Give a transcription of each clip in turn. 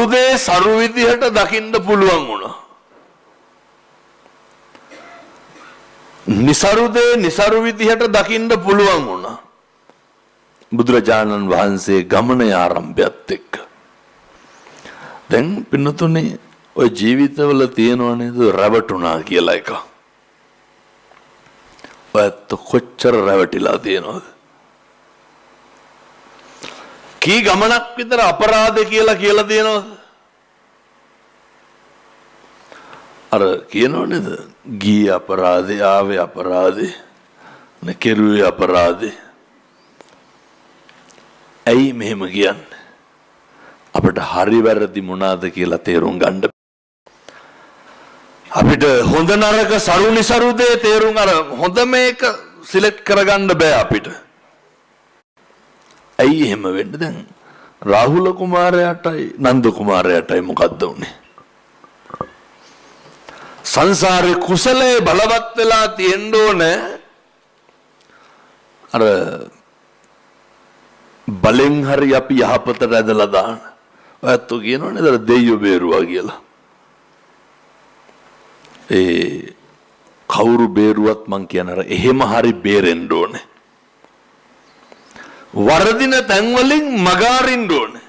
සරුදේ සරු විදිහට දකින්න පුළුවන් වුණා. නිසරුදේ නිසරු විදිහට දකින්න පුළුවන් වුණා. බුදුරජාණන් වහන්සේ ගමනේ ආරම්භයත් එක්ක. දැන් පින්නතුනේ ඔය ජීවිතවල තියෙනව නේද රැවටුණා කියලා එක. ඔයත් කොච්චර රැවටිලා තියෙනවද? කී ගමනක් විතර අපරාධ කියලා තියෙනවද? අර කියනව නේද? ගියේ අපරාධේ, ආවේ අපරාධේ, කෙරුවේ අපරාධේ. ඇයි මෙහෙම කියන්නේ? අපිට හරි වැරදි මොනවාද කියලා තේරුම් ගන්න. අපිට හොඳ නරක සරු නිසරු දේ තේරුම් අර හොඳ මේක සිලෙක්ට් කරගන්න බෑ අපිට. ඇයි එහෙම වෙන්නේ? දැන් රාහුල කුමාරයාටයි නන්ද කුමාරයාටයි මොකද්ද උනේ? සංසාරේ කුසලයේ බලවත් වෙලා තියෙන්න ඕනේ. අර බලෙන් හරි අපි යහපතට ඇදලා දාන. ඔයත් කියනවනේ දර දෙයියෝ බේරුවා කියලා. ඒ කවුරු බේරුවත් මං කියන අර එහෙම හරි බේරෙන්න ඕනේ. වරදින තැන් වලින් මගාරින්න ඕනේ.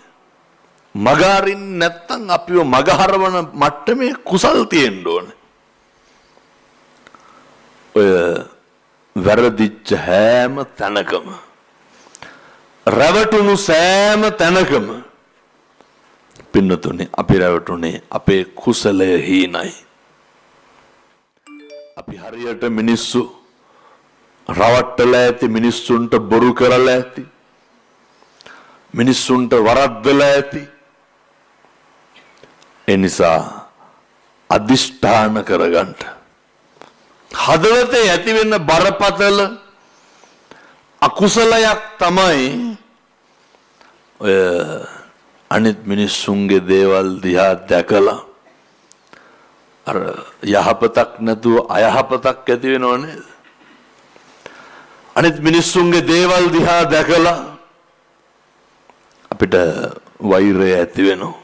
මගාරින් නැත්තම් අපිව මගහරවන මට්ටමේ කුසල් තියෙන්න ඕනේ. ඔය වැරදිච්ච හැම තැනකම රැවටුණු සෑම තැනකම පින්නතුනේ අපි රැවටුනේ අපේ කුසලය හීනයි. අපි හරියට මිනිස්සු රවට්ටලා ඇති, මිනිස්සුන්ට බොරු කරලා ඇති, මිනිස්සුන්ට වරද්දලා ඇති. ඒ නිසා අදිෂ්ඨාන කරගන්න. හදවතේ ඇති වෙන බරපතල අකුසලයක් තමයි ඔය අනිත් මිනිස්සුන්ගේ දේවල් දිහා දැකලා අර යහපතක් නැතුව අයහපතක් ඇති වෙනව නේද? අනිත් මිනිස්සුන්ගේ දේවල් දිහා දැකලා අපිට වෛරය ඇති වෙනවා.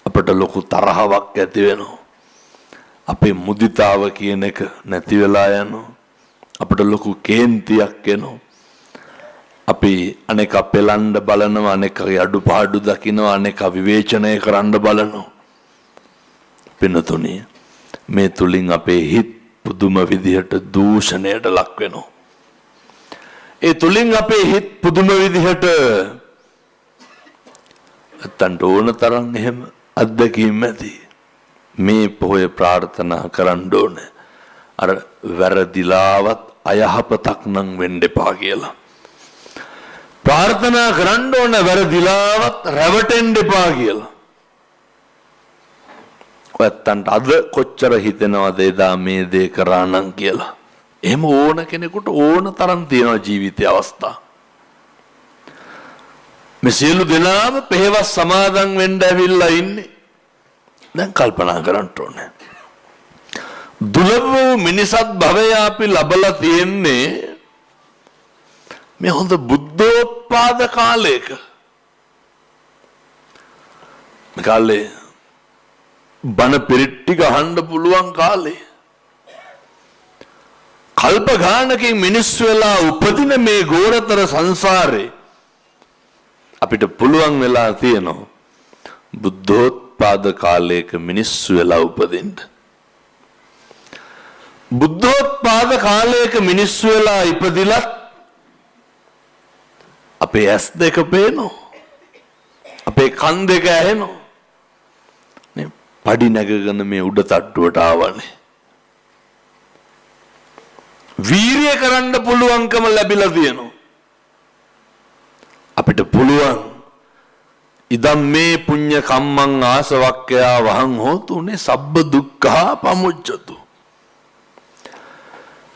අපිට ලොකු තරහවක් ඇති වෙනවා. අපේ මුදිතාව කියන එක නැති වෙලා යනවා. අපිට ලොකු කේන්තියක් එනවා. අපි අනේක පෙලන්න බලනවා, අනේක අඩුපාඩු දකිනවා, අනේක විවේචනය කරන්න බලනවා. පින්නතුණිය මේ තුලින් අපේ හිත් පුදුම විදිහට දූෂණයට ලක් වෙනවා. ඒ තුලින් අපේ හිත් පුදුම විදිහට අතන්ට ඕන තරම් එහෙම අත්දැකීම් ඇති. මේ පොහොය ප්‍රාර්ථනා කරන්න ඕනේ. අර වැරදිලාවත් අයහපතක් නම් වෙන්න එපා කියලා. ප්‍රාර්ථනා කරන්න ඕන වැරදිලාවත් රැවටෙන්න එපා කියලා. ඔයත්තන්ට අද කොච්චර හිතෙනවද එදා මේ දේ කරා නම් කියලා. එහෙම ඕන කෙනෙකුට ඕන තරම් තියෙනවා ජීවිතයේ අවස්ථා. මේ සියලු දෙනාම පෙහෙවස් සමාදන් වෙන්න ඇවිල්ලා ඉන්නේ. දැන් කල්පනා කරන්න ඕනේ. දුර්ලභ මිනිසත් භවය අපි ලබලා තියෙන්නේ මේ හොඳ බුද්ධෝත්පාද කාලයක. මේ කාලේ බණ පිරිට්ටි ගහන්න පුළුවන් කාලේ. කල්ප ගානකින් මිනිස්සු වෙලා උපදින මේ ගෝරතර සංසාරේ අපිට පුළුවන් වෙලා තියෙනවා බුද්ධෝත්පාද කාලයක මිනිස්සු වෙලා උපදින්න. බුද්ධෝත්පාද කාලයක මිනිස්සු වෙලා ඉපදිලත් අපේ ඇස් දෙක පේනවා. අපේ කන් දෙක ඇහෙනවා. නේ පඩි නැගගෙන මේ උඩ තට්ටුවට ආවනේ. වීරිය කරන්න පුළුවන්කම ලැබිලා තියෙනවා. අපිට පුළුවන් ඉදම් මේ පුඤ්ඤ කම්මං ආසවක්ඛයා වහං හෝතුනේ සබ්බ දුක්ඛා පමුච්ඡතු.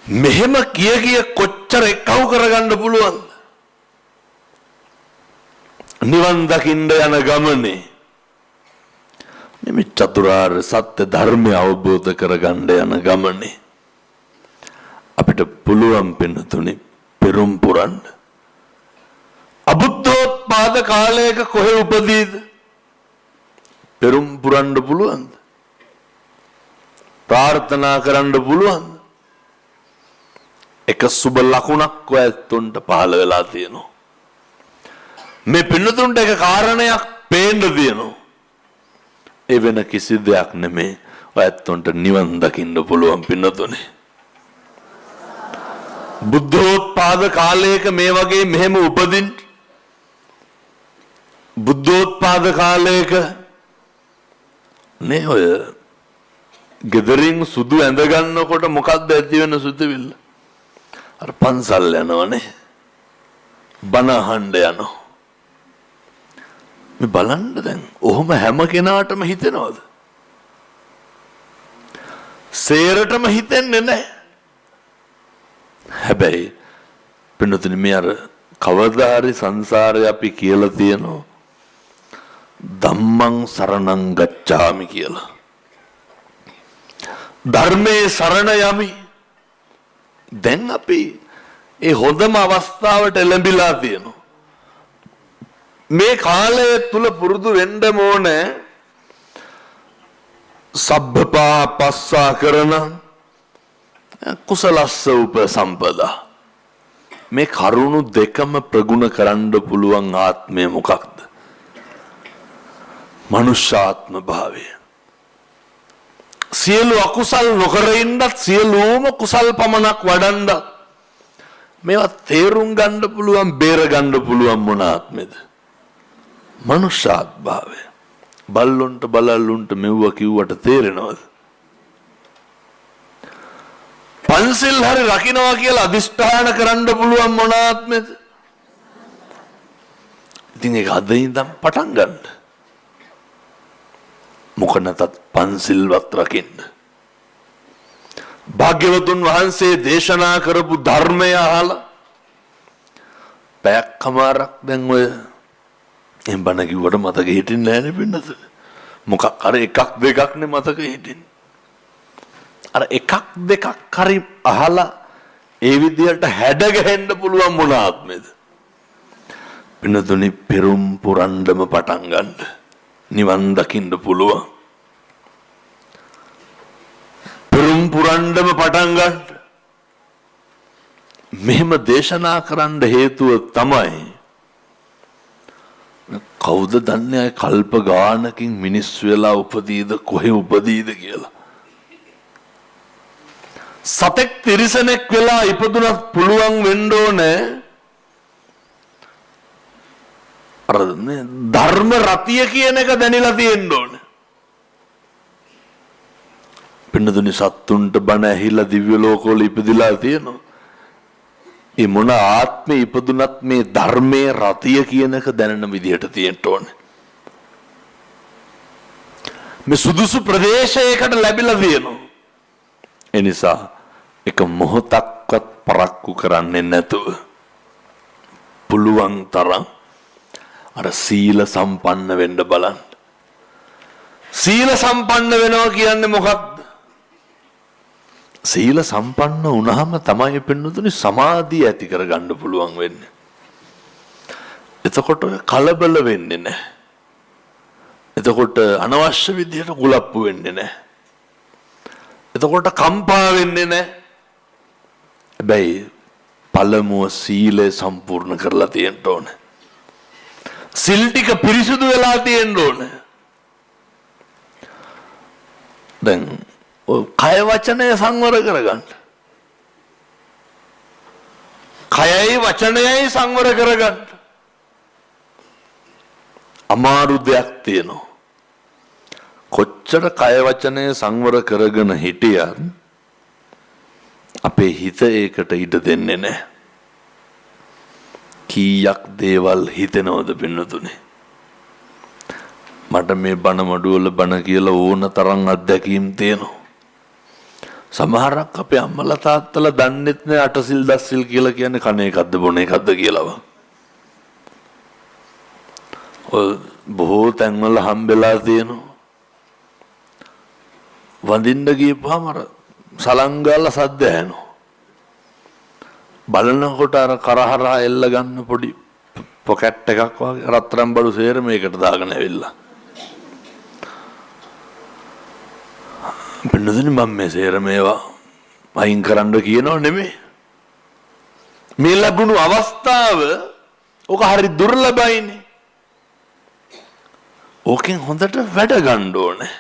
මෙහෙම කිය කොච්චර එක්කව කරගන්න පුළුවන්ද? නිවන් දකින්න යන ගමනේ මේ චතුරාර්ය සත්‍ය ධර්මය අවබෝධ කරගන්න යන ගමනේ අපිට පුළුවන් පින්නතුනේ පෙරම් පුරන්න. අබුද්ධෝත්පාද කාලයක කොහෙ උපදීද? පෙරම් පුරන්න පුළුවන්ද? ප්‍රාර්ථනා කරන්න පුළුවන්ද? එක සුබ ලකුණක් ඔයත්තුන්ට පහළ වෙලා තියෙනවා. මේ පින්නතුන්ට එක කාරණයක් පේන්න තියෙනවා. ඒ වෙන කිසි දෙයක් නෙමේ. ඔයත්තුන්ට නිවන් දකින්න පුළුවන් පින්නතුනේ. බුද්ධෝත්පාද කාලයක මේ වගේ මෙහෙම උපදින්න, බුද්ධෝත්පාද කාලයක නේ ඔය ගෙදරින් සුදු ඇඳ ගන්නකොට මොකක්ද ඇති වෙන සුදුවිල්ල? අර පන්සල් යනවනේ, බණ අහන්න යනවා. මේ බලන්න දැන් ඔහොම හැම කෙනාටම හිතෙනවද? සේරටම හිතෙන්නේ නැහැ. හැබැයි පින්නතුනි මේ අර කවදා හරි සංසාරේ අපි කියලා තියෙනවා ධම්මං සරණං ගච්ඡාමි කියලා. ධර්මයේ සරණ යමි. දැන් අපි ඒ හොඳම අවස්ථාවට එළඹිලා තියෙනවා. මේ කාලය තුල පුරුදු වෙන්න ඕනේ සබ්බපා පස්සා කරන කුසලස්ස උපසම්පදා. මේ කරුණු දෙකම ප්‍රගුණ කරන්න පුළුවන් ආත්මය මොකක්ද? මනුෂ්‍යාත්ම භාවය. සියලු අකුසල් නොකර ඉන්නත් සියලුම කුසල් පමණක් වඩන්නත් මේවා තේරුම් ගන්න පුළුවන්, බේර ගන්න පුළුවන් මොන ආත්මෙද? මනුෂ්‍යාත්ම භාවය. බල්ලොන්ට බලල්ලුන්ට මෙව්ව කිව්වට තේරෙනවද? පන්සිල් හරි රකින්නවා කියලා අදිෂ්ඨාන කරන්න පුළුවන් මොන ආත්මෙද? ඉතින් ඒක අද ඉඳන් පටන් ගන්න. මොක නැතත් පන්සිල්වත් රකින්න. භාග්‍යවතුන් වහන්සේ දේශනා කරපු ධර්මය අහලා පැයක්මාරක් දැන් ඔය එහෙම බණ කිව්වට මතක හිටින්නේ නැහැ නේ පින්නත. මොකක් අර එකක් දෙකක් නේ මතක හිටින්නේ. අර එකක් දෙකක් හරි අහලා ඒ විදියට හැඩ ගැහෙන්න පුළුවන් මොන ආත්මෙද? පින්නතුනි පෙරම් පුරන්නම පටන් ගන්න. නිවන් දකින්න පුළුවන්. පෙරම් පුරන්නම පටන් ගන්න. මෙහෙම දේශනා කරන්න හේතුව තමයි කවුද දන්නේ කල්ප ගානකින් මිනිස් වෙලා උපදීද කොහෙ උපදීද කියලා. සතෙක් තිරිසනෙක් වෙලා ඉපදුනත් පුළුවන් වෙන්න ඕනේ අර ධර්ම රතිය කියන එක දැනিলা තියෙන්න ඕනේ. පින්නතුනි සත්තුන්ට බණ ඇහිලා දිව්‍ය ලෝකවල ඉපදිලා තියෙනවා. ඒ මොන ආත්මේ ඉපදුනත් මේ ධර්මයේ රතිය කියන එක දැනන විදිහට තියෙන්න ඕනේ. මේ සුදුසු ප්‍රදේශයකට ලැබිලා තියෙනවා. ඒ නිසා එක මොහොතක්වත් පරක්කු කරන්නේ නැතුව පුළුවන් තරම් අර සීල සම්පන්න වෙන්න බලන්න. සීල සම්පන්න වෙනවා කියන්නේ මොකක්ද? සීල සම්පන්න වුණාම තමයි පින්නතුනි සමාධිය ඇති කරගන්න පුළුවන් වෙන්නේ. එතකොට කලබල වෙන්නේ නැහැ. එතකොට අනවශ්‍ය විදියට කුලප්පු වෙන්නේ නැහැ. එතකොට කම්පා වෙන්නේ නැහැ. හැබැයි පළමුව සීලය සම්පූර්ණ කරලා තියෙන්න ඕනේ. සිල් ටික පිරිසුදු වෙලා තියෙන්න ඕනේ. දැන් කය වචනය සංවර කරගන්න. කයයි වචනයයි සංවර කරගන්න. අමාරු දෙයක් තියෙනවා. කොච්චර කය වචනය සංවර කරගෙන හිටියත් අපේ හිත ඒකට ඉඩ දෙන්නේ නැහැ. කීයක් දේවල් හිතෙනවද පින්නතුනේ? මට මේ බණ මඩුවල බණ කියලා ඕන තරම් අත්දැකීම් තියෙනවා. සමහරක් අපේ අම්මලා තාත්තලා දන්නෙත් නෑ අටසිල් දස්සිල් කියලා කියන්නේ කණ එකක්ද බොන එකක්ද කියලාව. ඔය බොහෝ තැන්වල හම්බෙලා තියෙනවා. වඳින්න ගියපුවාම අර සලංගාල සද්ද ඇහෙනවා. බලනකොට අර කරහරා එල්ල ගන්න පොඩි පොකට් එකක් වගේ රත්තරන් බඩු සේර මේකට දාගෙන ඇවිල්ලා. පින්නතුනි මම මේ සේර මේවා අයින් කරන්න කියනව නෙමෙයි. මේ ලැබුණු අවස්ථාව ඔක හරි දුර්ලභයිනේ. ඕකෙන් හොඳට වැඩ ගන්න ඕනේ.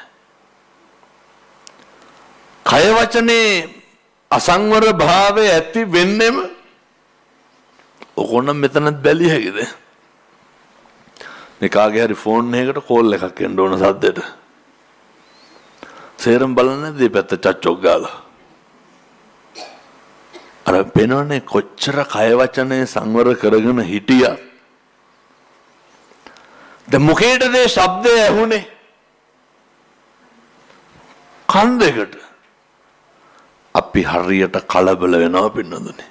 කය වචනේ අසංවර භාවය ඇති වෙන්නෙම ඕකොනම් මෙතනත් බැලිය හැකිද? මේ කාගේ හරි ෆෝන් එකකට කෝල් එකක් එන්න ඕන සද්දෙට. සේරම බලන්නේ නැද්ද මේ පැත්ත චච්චොක් ගාලා? අර පේනවනේ කොච්චර කය වචනේ සංවර කරගෙන හිටියා. දැන් මොකේද මේ ශබ්දය ඇහුනේ? කන් දෙකට. අපි හරියට කලබල වෙනවා පින්නදුනේ.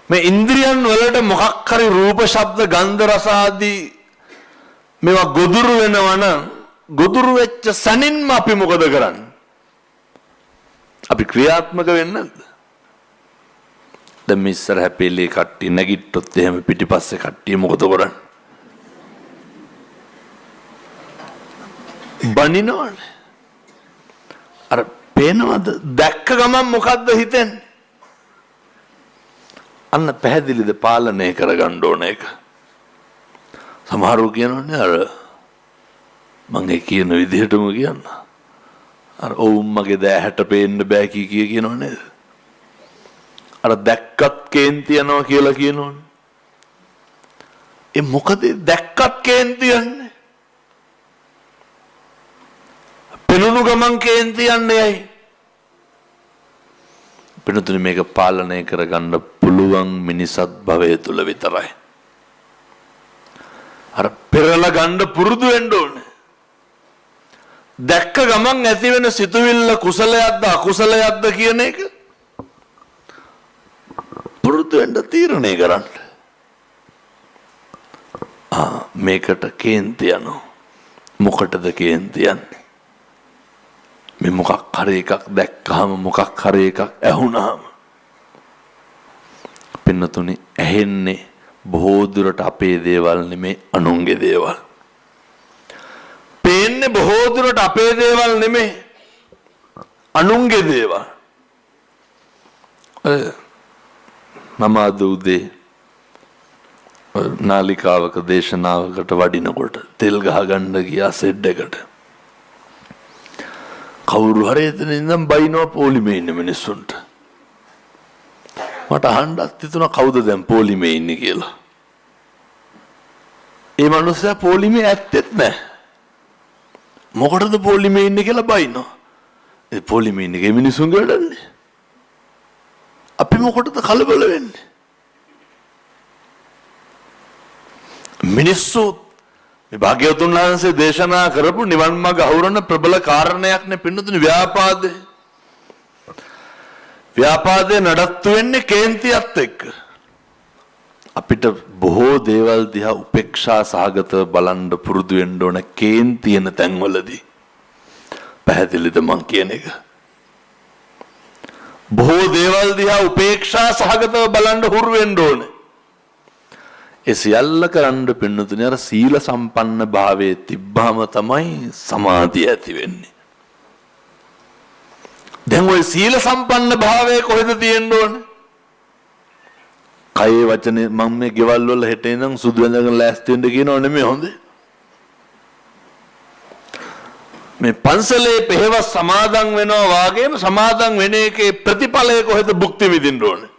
මේ ඉන්ද්‍රියන් වලට මොකක් හරි රූප ශබ්ද ගන්ධ රස ආදී මේවා ගොදුරු වෙනවා නම් ගොදුරු වෙච්ච සනින්ම අපි මොකද කරන්නේ? අපි ක්‍රියාත්මක වෙන්නේ නැද්ද? දැන් මිස්සර හැපෙලේ කට්ටිය නැගිට්ටොත් එහෙම පිටිපස්සේ කට්ටිය මොකද කරන්නේ? බනිනවනේ. අර පේනවද? දැක්ක ගමන් මොකද්ද හිතෙන්නේ? අන්න පැහැදිලිද පාලනය කරගන්න ඕන එක. සමහරව කියනවනේ අර මම ඒ කියන විදිහටම කියන්න. අර ඔවුන්මගේ දැහැට පේන්න බෑ කියනව නේද? අර දැක්කත් කේන්ති යනවා කියලා කියනවනේ. ඒ මොකද දැක්කත් කේන්ති යන්නේ? පෙනුණු ගමන් කේන්ති යන්නේ ඇයි? පිනතුනි මේක පාලනය කරගන්න පුළුවන් මිනිසත් භවය තුල විතරයි. අර පෙරලා ගන්න පුරුදු වෙන්න ඕනේ. දැක්ක ගමන් ඇති වෙන සිතුවිල්ල කුසලයක්ද අකුසලයක්ද කියන එක පුරුදු වෙන්න තීරණය කරන්න. මේකට කේන්ති යනවා. මොකටද කේන්ති යන්නේ? මේ මොකක් හරි එකක් දැක්කහම මොකක් හරි එකක් ඇහුණාම පින්නතුනි ඇහෙන්නේ බොහෝ දුරට අපේ දේවල් නෙමේ අනුන්ගේ දේවල්. පේන්නේ බොහෝ දුරට අපේ දේවල් නෙමේ අනුන්ගේ දේවල්. මම අද උදේ නාලිකාවක දේශනාවකට වඩිනකොට තෙල් ගහගන්න ගියා සෙඩ් එකට. කවුරු හරි එතන ඉඳන් බයිනවා පොලිමේ ඉන්න මිනිස්සුන්ට. මට අහන්නත් හිතුණා කවුද දැන් පොලිමේ ඉන්නේ කියලා. ඒ මනුස්සයා පොලිමේ ඇත්තෙත් නැහැ. මොකටද පොලිමේ ඉන්නේ කියලා බයිනවා. ඒ පොලිමේ ඉන්නේ මිනිස්සුන්ගේ වැඩන්නේ. අපි මොකටද කලබල වෙන්නේ? මිනිස්සු මේ භාග්‍යවතුන් වහන්සේ දේශනා කරපු නිවන් මාර්ග අහුරන ප්‍රබල කාරණයක් නේ පින්නතුනි ව්‍යාපාදේ. ව්‍යාපාදේ නඩත්තු වෙන්නේ කේන්තියත් එක්ක. අපිට බොහෝ දේවල් දිහා උපේක්ෂා සහගතව බලන්න පුරුදු වෙන්න ඕන කේන්තියන තැන්වලදී. පැහැදිලිද මං කියන එක? බොහෝ දේවල් දිහා උපේක්ෂා සහගතව බලන්න හුරු වෙන්න ඕනේ. ඒ සියල්ල කරන්න පින්නතුනේ අර සීල සම්පන්න භාවයේ තිබ්බාම තමයි සමාධිය ඇති වෙන්නේ. දැන් ওই සීල සම්පන්න භාවයේ කොහෙද තියෙන්න ඕනේ? කයේ වචනේ මම මේ ගෙවල් වල හෙට ඉඳන් සුදු වෙනකන් ලෑස්ති වෙන්න කියනව නෙමෙයි හොඳේ. මේ පන්සලේ පෙරවස් සමාදන් වෙනවා වාගේම සමාදන් වෙන එකේ ප්‍රතිඵලය කොහෙද භුක්ති විඳින්න ඕනේ?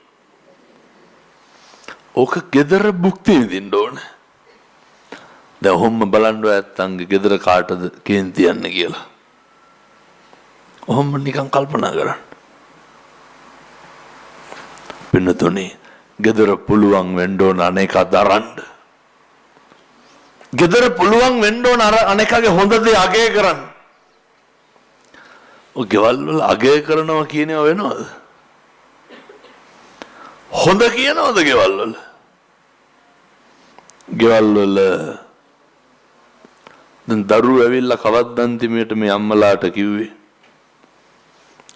ඕක gedara භුක්ති විඳින්න ඕනේ. දැන් ඔහොම බලන්න ඇත්තන්ගේ gedara කාටද කේන්ති යන්නේ කියලා. ඔහොම නිකන් කල්පනා කරන්න. පින්නතුනේ gedara පුළුවන් වෙන්න ඕන අනේක දරන්න. gedara පුළුවන් වෙන්න ඕන අනේකගේ හොඳ දේ අගය කරන්න. ඔය ගෙවල් වල අගය කරනවා කියනවා වෙනවද? හොඳ කියනවද ගෙවල් වල? ගෙවල් වල දැන් දරුවෝ ඇවිල්ලා කවද්දන්තිමේට මේ අම්මලාට කිව්වේ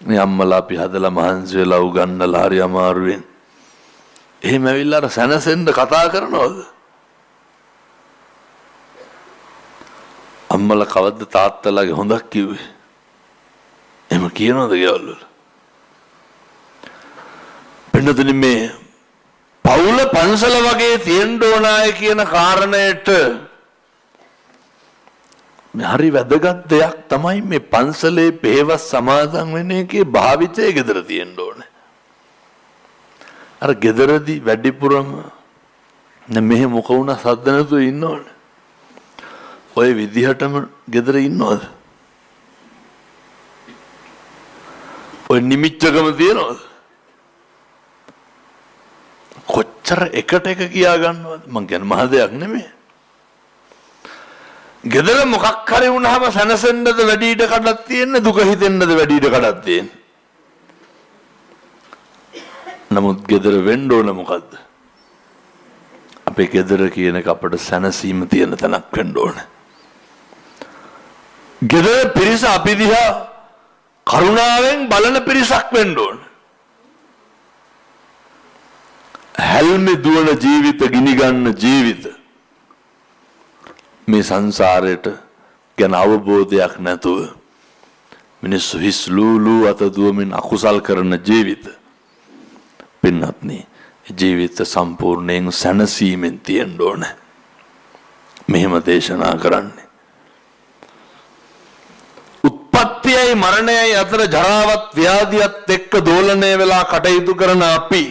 මේ අම්මලා අපි හදලා මහන්සි වෙලා උගන්නලා හරි අමාරුවෙන් එහෙම ඇවිල්ලා අර සැනසෙන්න කතා කරනවද? අම්මලා කවද්ද තාත්තලාගේ හොඳක් කිව්වේ? එහෙම කියනවද ගෙවල් වල? පින්නතුනි මේ පවුල පන්සල වගේ තියෙන්න ඕනාය කියන කාරණයට මේ හරි වැදගත් දෙයක් තමයි මේ පන්සලේ පෙහෙවස් සමාදන් වෙන එකේ භාවිතය gedara තියෙන්න ඕනේ. අර gedaradi වැඩිපුරම මෙහෙ මොක වුණා සද්ද නැතුව ඉන්න ඕනේ. ඔය විදිහටම gedara ඉන්නවද? ඔය නිමිච්චකම තියනවද? කොච්චර එකට එක කියා ගන්නවද? මං කියන්නේ මහ දෙයක් නෙමෙයි. gedara මොකක් හරි වුණාම සනසෙන්නද වැඩි ඉඩ කඩක් තියෙන්නේ, දුක හිතෙන්නද වැඩි ඉඩ කඩක් තියෙන්නේ. නමුත් gedara වෙන්න ඕන මොකද්ද? අපේ gedara කියන එක අපට සනසීම තියෙන තැනක් වෙන්න ඕන. gedara පිරිස අපි දිහා කරුණාවෙන් බලන පිරිසක් වෙන්න ඕන. හැල්මේ දුවන ජීවිත, ගිනි ගන්න ජීවිත, මේ සංසාරයට ගැන අවබෝධයක් නැතුව මිනිස්සු හිස් ලූලු අත දුවමින් අකුසල් කරන ජීවිත පින්වත්නි, ජීවිත සම්පූර්ණයෙන් සැනසීමෙන් තියෙන්න ඕන. මෙහෙම දේශනා කරන්නේ. උත්පත්තියයි මරණයයි අතර ජරාවත් ව්‍යාධියත් එක්ක දෝලණය වෙලා කටයුතු කරන අපි,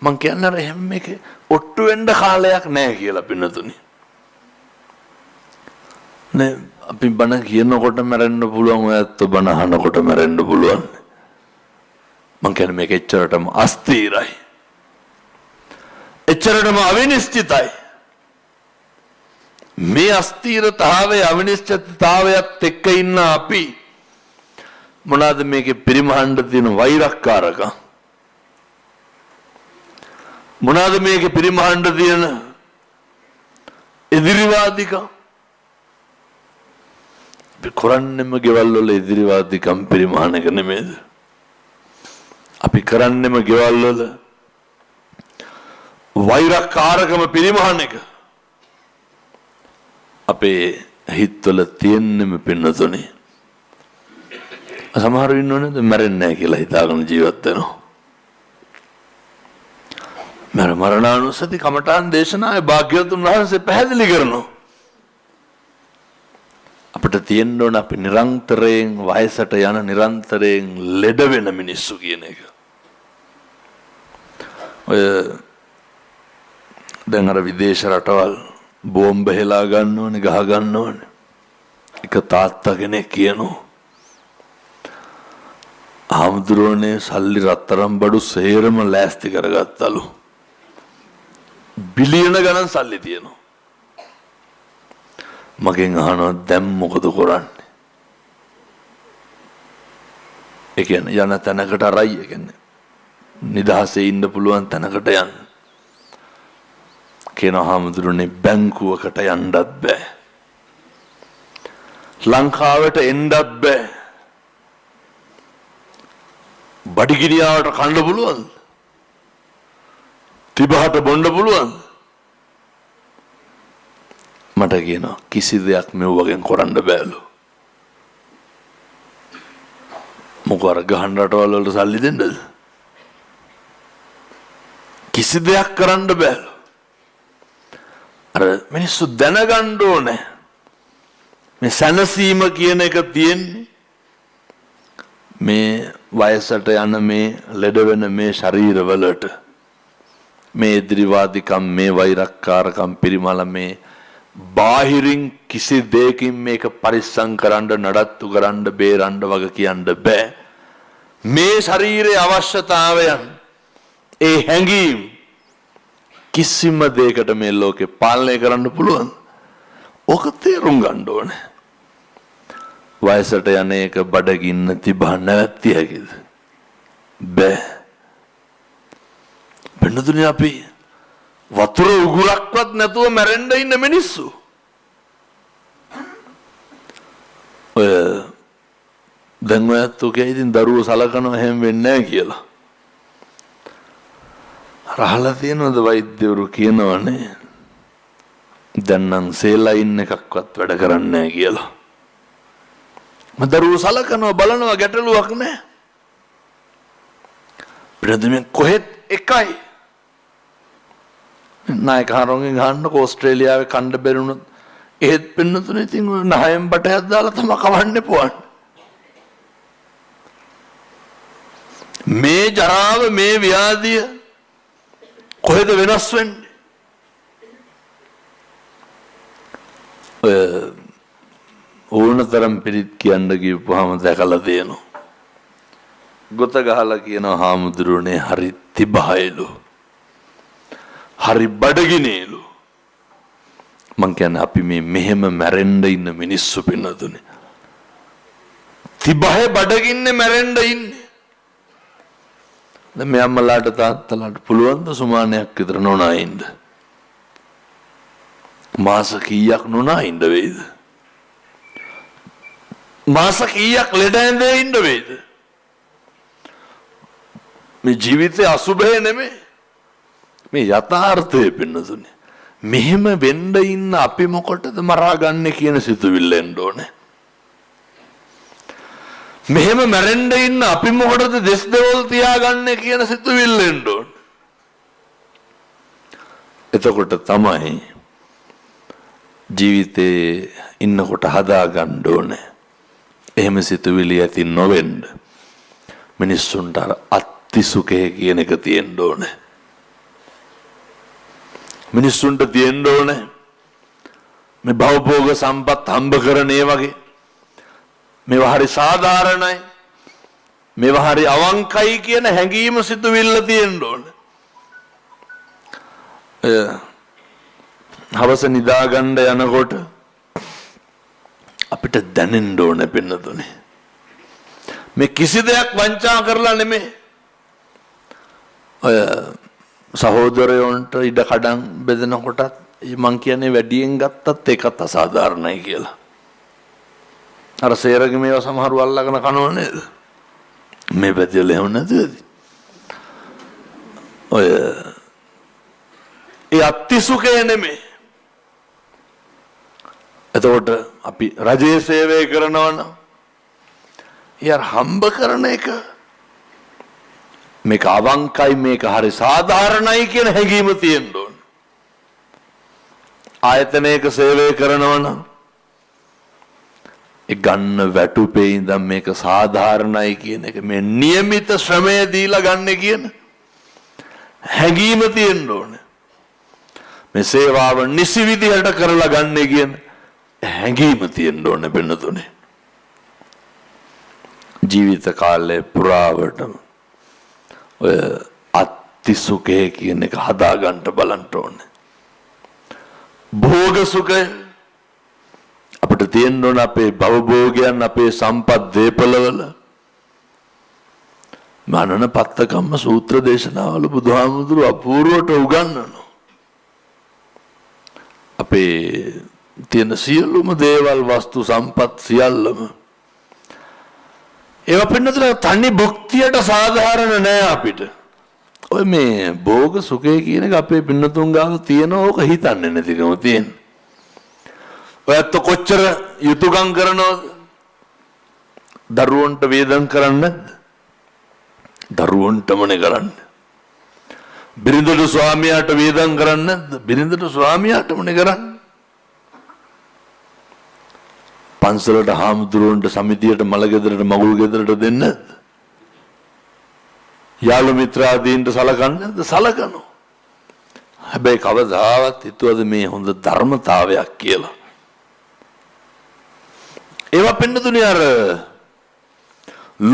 මං කියන්නේ අර හැම එක ඔට්ටු වෙන්න කාලයක් නැහැ කියලා පින්නතුනි. නේ අපි බණ කියනකොට මැරෙන්න පුළුවන්, ඔයත් බණ අහනකොට මැරෙන්න පුළුවන්. මං කියන්නේ මේක එච්චරටම අස්ථිරයි, එච්චරටම අවිනිශ්චිතයි. මේ අස්ථිරතාවයේ අවිනිශ්චිතතාවයත් එක්ක ඉන්න අපි මොනවාද මේකේ පරිමහඬ තියෙන වෛරක්කාරකම්? මොනවාද මේකේ පරිමහඬ තියෙන එදිරිවාදිකම්? කරන්නෙම ගෙවල් වල එදිරිවාදිකම් පරිමහන එක නෙමෙයිද? අපි කරන්නෙම ගෙවල් වල වෛරකාරකම පරිමහන එක. අපේ හිතවල තියෙන්නෙම පින්නතුනේ. සමහරව ඉන්නවනේ මැරෙන්නේ නැහැ කියලා හිතාගෙන ජීවත් වෙනවා. මරණානුස්සති කමඨාන් දේශනාවේ භාග්‍යවතුන් වහන්සේ පැහැදිලි කරනවා. අපිට තියෙන්න ඕන අපි නිරන්තරයෙන් වයසට යන, නිරන්තරයෙන් ලෙඩ වෙන මිනිස්සු කියන එක. ඔය දැන් අර විදේශ රටවල් බෝම්බ හෙලා ගන්න ඕනේ, ගහ ගන්න ඕනේ. එක තාත්තා කෙනෙක් කියනවා, ආමුදුරෝනේ සල්ලි රත්තරන් බඩු සේරම ලෑස්ති කරගත්තලු. බිලියන ගණන් සල්ලි තියෙනවා. මගෙන් අහනවා දැන් මොකද කරන්නේ? ඒ කියන්නේ යන තැනකට අරයි, ඒ කියන්නේ නිදහසේ ඉන්න පුළුවන් තැනකට යන්න. කියනවා හාමුදුරනේ බැංකුවකට යන්නත් බෑ, ලංකාවට එන්නත් බෑ. බඩගිනියාවට කන්න පුළුවන්ද? තිබහට බොන්න පුළුවන්ද? මට කියනවා කිසි දෙයක් මෙව්වගෙන් කරන්න බෑලු. මොකෝ අර ගහන රටවල් වලට සල්ලි දෙන්නද? කිසි දෙයක් කරන්න බෑලු. අර මිනිස්සු දැනගන්න ඕනේ මේ සැනසීම කියන එක තියෙන්නේ මේ වයසට යන, මේ ලෙඩ වෙන මේ ශරීරවලට. මේ ඉදිරිවාදිකම්, මේ වෛරක්කාරකම් පිරිමල මේ බාහිරින් කිසි දෙයකින් මේක පරිස්සම් කරන්න, නඩත්තු කරන්න, බේරන්න වග කියන්න බෑ. මේ ශරීරයේ අවශ්‍යතාවයන්, ඒ හැඟීම් කිසිම දෙයකට මේ ලෝකේ පාලනය කරන්න පුළුවන්. ඔක තේරුම් ගන්න ඕනේ. වයසට යන එක බඩගින්න තිබහ නැවැත්තිය හැකිද? බෑ. වෙනදුනේ අපි වතුර උගුරක්වත් නැතුව මැරෙන්න ඉන්න මිනිස්සු. ඔය දැන් ඔයත් ඔකේ ඉතින් දරුවෝ සලකනවා එහෙම වෙන්නේ නැහැ කියලා. රහලා තියෙනවද වෛද්‍යවරු කියනවනේ දැන් නම් සේලයින් එකක්වත් වැඩ කරන්නේ නැහැ කියලා. දරුවෝ සලකනවා බලනවා ගැටලුවක් නැහැ. පිළිදෙමින් කොහෙත් එකයි. නායකහරුන්ගෙන් අහන්නකො ඕස්ට්‍රේලියාවේ කණ්ඩ බැරුණොත් ඒත් පින්නතුනේ ඉතින් නහයෙන් බටයක් දාලා තමයි කවන්නේ පොවන්නේ. මේ ජරාව මේ ව්‍යාධිය කොහෙද වෙනස් වෙන්නේ? ඕනතරම් පිළිත් කියන්න ගිහුවාම දැකලා තියෙනවා. ගොත ගහලා කියනවා හාමුදුරුවනේ හරි තිබහයලු. හරි බඩගිනේලු. මං කියන්නේ අපි මේ මෙහෙම මැරෙන්න ඉන්න මිනිස්සු පින්නතුනේ. තිබහේ බඩගින්නේ මැරෙන්න ඉන්නේ. දැන් මේ අම්මලාට තාත්තලාට පුළුවන් ද සුමානයක් විතර නොනා ඉන්න? මාස කීයක් නොනා ඉන්න වේද? මාස කීයක් ලෙඩ ඇඳේ ඉන්න වේද? මේ ජීවිතේ අසුබේ නෙමෙයි. මේ යථාර්ථය පින්නතුනේ. මෙහෙම වෙන්න ඉන්න අපි මොකටද මරා ගන්න කියන සිතුවිල්ල එන්න ඕනේ. මෙහෙම මැරෙන්න ඉන්න අපි මොකටද දෙස් දෙවල් තියාගන්නේ කියන සිතුවිල්ල එන්න ඕනේ. එතකොට තමයි ජීවිතේ ඉන්නකොට හදා ගන්න ඕනේ. එහෙම සිතුවිලි ඇති නොවෙන්න මිනිස්සුන්ට අර අත්තිසුඛය කියන එක තියෙන්න ඕනේ. මිනිස්සුන්ට තියෙන්න ඕනේ මේ භවභෝග සම්පත් හම්බ කරන ඒ වගේ මේවා හරි සාධාරණයි මේවා හරි අවංකයි කියන හැඟීම සිතුවිල්ල තියෙන්න ඕනේ. හවස නිදා ගන්න යනකොට අපිට දැනෙන්න ඕනේ පින්නතුනේ මේ කිසි දෙයක් වංචා කරලා නෙමෙයි. ඔය සහෝදරයන්ට ඉඩ කඩන් බෙදනකොටත් මං කියන්නේ වැඩියෙන් ගත්තත් ඒකත් අසාධාරණයි කියලා. අර සේරගේ මේවා සමහරව අල්ලගෙන කනව නේද? මේ පැතිවල එහෙම නැතුවද? ඔය ඒ අත්තිසුඛය නෙමෙයි. එතකොට අපි රජයේ සේවය කරනවා නම් යාර හම්බ කරන එක මේක අවංකයි මේක හරි සාධාරණයි කියන හැඟීම තියෙන්න ඕන. ආයතනයක සේවය කරනවා නම් ඒ ගන්න වැටුපේ ඉඳන් මේක සාධාරණයි කියන එක මේ નિયમિત ශ්‍රමය දීලා ගන්න කියන හැඟීම තියෙන්න ඕන. මේ සේවාව නිසි විදිහට කරලා ගන්න කියන හැඟීම තියෙන්න ඕන වෙනතුනේ. ජීවිත කාලේ පුරාවටම ඔය අත්තිසුඛය කියන එක හදා ගන්න බලන්න ඕනේ. භෝග සුඛය අපිට තියෙන්න ඕන අපේ භවභෝගයන් අපේ සම්පත් දීපලවල මනන පත්තකම්ම සූත්‍ර දේශනාවල බුදුහාමුදුරු අපූර්වට උගන්වනවා. අපේ තියෙන සියලුම දේවල් වස්තු සම්පත් සියල්ලම ඒවා පින්නතර තනි භුක්තියට සාධාරණ නෑ අපිට. ඔය මේ භෝග සුඛය කියන එක අපේ පින්නතුන් ගාව තියෙන ඕක හිතන්නේ නැතිකම තියෙන. ඔයත් කොච්චර යුතුයකම් කරනවද? දරුවන්ට වේදම් කරන්නේ නැද්ද? දරුවන්ටමනේ කරන්නේ. බිරිඳට ස්වාමියාට වේදම් කරන්නේ නැද්ද? බිරිඳට ස්වාමියාටමනේ කරන්නේ. පන්සලට හාමුදුරුවන්ට සමිතියට මල ගෙදරට මගුල් ගෙදරට දෙන්නේ නැද්ද? යාළු මිත්‍රාදීන්ට සලකන්නේ නැද්ද? සලකනවා. හැබැයි කවදාවත් හිතුවද මේ හොඳ ධර්මතාවයක් කියලා? ඒවා පින්නතුනේ අර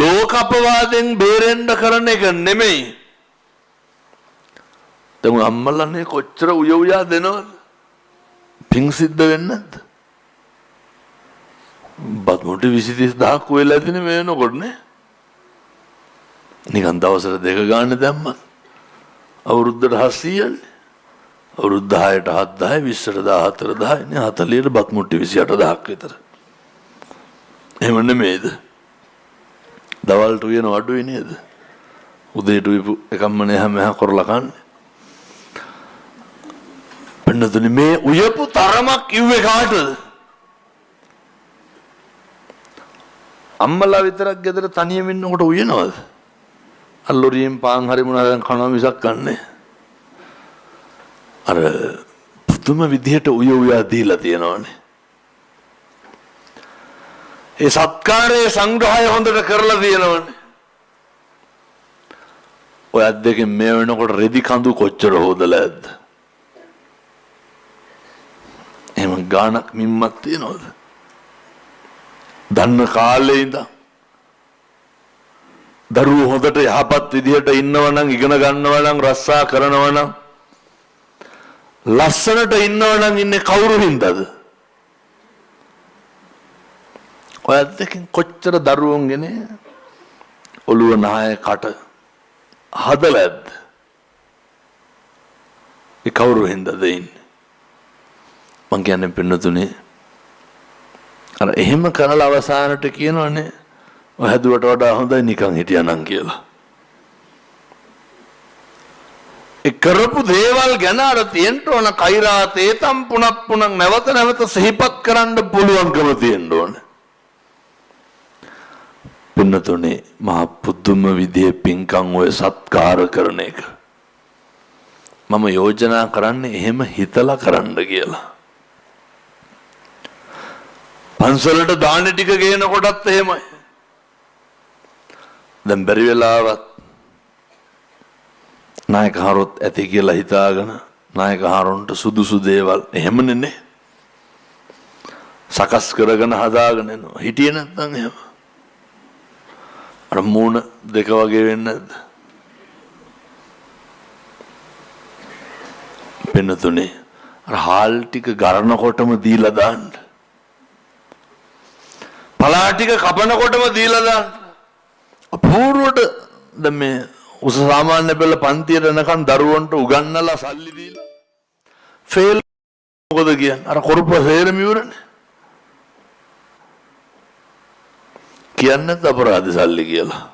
ලෝක අපවාදෙන් බේරෙන්න කරන එක නෙමෙයි. දැන් අම්මලානේ කොච්චර උයුයා දෙනවද? පිං සිද්ධ වෙන්නේ නැද්ද? බත් මොටි 20-30,000 වෙලා ඇතිනේ මේ වෙනකොට නේ. නිකන් දවසට දෙක ගන්න දැම්මත් අවුරුද්දට 700න්නේ. අවුරුදු 10ට 7,000 20ට 14,000 නේ 40ට බත් මොටි 28,000ක් විතර. එහෙම නෙමෙයිද? දවල්ට උයන අඩුයි නේද? උදේට උයපු එකම්ම නේ හැම කරලා කන්නේ. පන්නතුනේ මේ උයපු තරමක් ඉුවේ කාටද? අම්මලා විතරක් ගෙදර තනියම ඉන්නකොට උයනවද? අල්ලොරියෙන් පාන් හරි මොනවාද කනවා මිසක් කන්නේ. අර පුදුම විදිහට උයා දීලා තියෙනවනේ. ඒ සත්කාරයේ සංග්‍රහය හොඳට කරලා තියෙනවනේ. ඔය අද්දකින් මේ වෙනකොට රෙදි කඳු කොච්චර හොදලා ඇද්ද? එහෙම ගානක් මිම්මක් තියනවද? දන්න කාලේ ඉඳන් දරුවෝ හොඳට යහපත් විදිහට ඉන්නවා නම්, ඉගෙන ගන්නවා නම්, රස්සා කරනවා නම්, ලස්සනට ඉන්නවා නම් ඉන්නේ කවුරු හින්දාද? ඔය අද්දකින් කොච්චර දරුවෝන්ගෙන ඔළුව නහය කට හදලා ඇද්ද? ඒ කවුරු හින්දාද ඉන්නේ? මං කියන්නේ පින්නතුනේ අර එහෙම කරලා අවසානට කියනවනේ ඔය හැදුවට වඩා හොඳයි නිකන් හිටියානම් කියලා. ඒ කරපු දේවල් ගැන අර තියෙන්න ඕන කෛරාතේ තම් පුනප්පුනක් නැවත නැවත සිහිපත් කරන්න පුළුවන්කම තියෙන්න ඕන. පින්නතුනේ මහා පුදුම විදිහේ පින්කම් ඔය සත්කාර කරන එක. මම යෝජනා කරන්නේ එහෙම හිතලා කරන්න කියලා. පන්සලට දාන ටික ගේන කොටත් එහෙමයි. දැන් බැරි වෙලාවත් නායකහරුත් ඇති කියලා හිතාගෙන නායකහරුන්ට සුදුසු දේවල් එහෙමනේ සකස් කරගෙන හදාගෙන එනවා. හිටියේ නැත්නම් එහෙම අර මූණ දෙක වගේ වෙන්නේ නැද්ද? පින්නතුනේ අර හාල් ටික ගරනකොටම දීලා දාන්න. පලා ටික කපනකොටම දීලා දාන්න. අපූර්වට දැන් මේ උස සාමාන්‍ය පෙළ පන්තියට එනකන් දරුවන්ට උගන්නලා සල්ලි දීලා ෆේල් මොකද කියන්නේ? අර කොරප හේරම ඉවරනේ. කියන්නේ අපරාධ සල්ලි කියලා.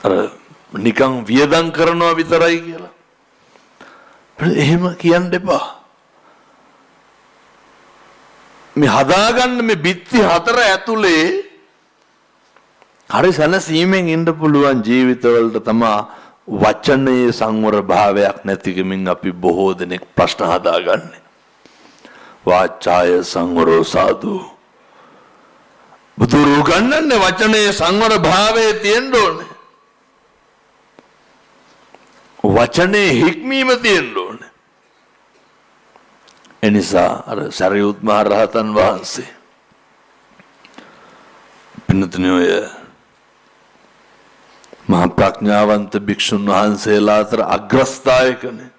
අර නිකන් වියදම් කරනවා විතරයි කියලා. එහෙම කියන්න එපා. මේ හදාගන්න මේ බිත්ති හතර ඇතුලේ හරි සැනසීමෙන් ඉන්න පුළුවන් ජීවිතවලට තමයි වචනයේ සංවර භාවයක් නැතිකමින් අපි බොහෝ දෙනෙක් ප්‍රශ්න හදාගන්නේ. වාචාය සංවරෝ සාදු. බුදුරු ගන්නන්නේ වචනයේ සංවර භාවයේ තියෙන්න ඕනේ. වචනේ හික්මීම තියෙන්න ඕනේ. එනිසා අර සරියුත් මහ රහතන් වහන්සේ පින්නතුණිය මහා ප්‍රඥාවන්ත භික්ෂුන් වහන්සේලා අතර අග්‍රස්ථායකනේ.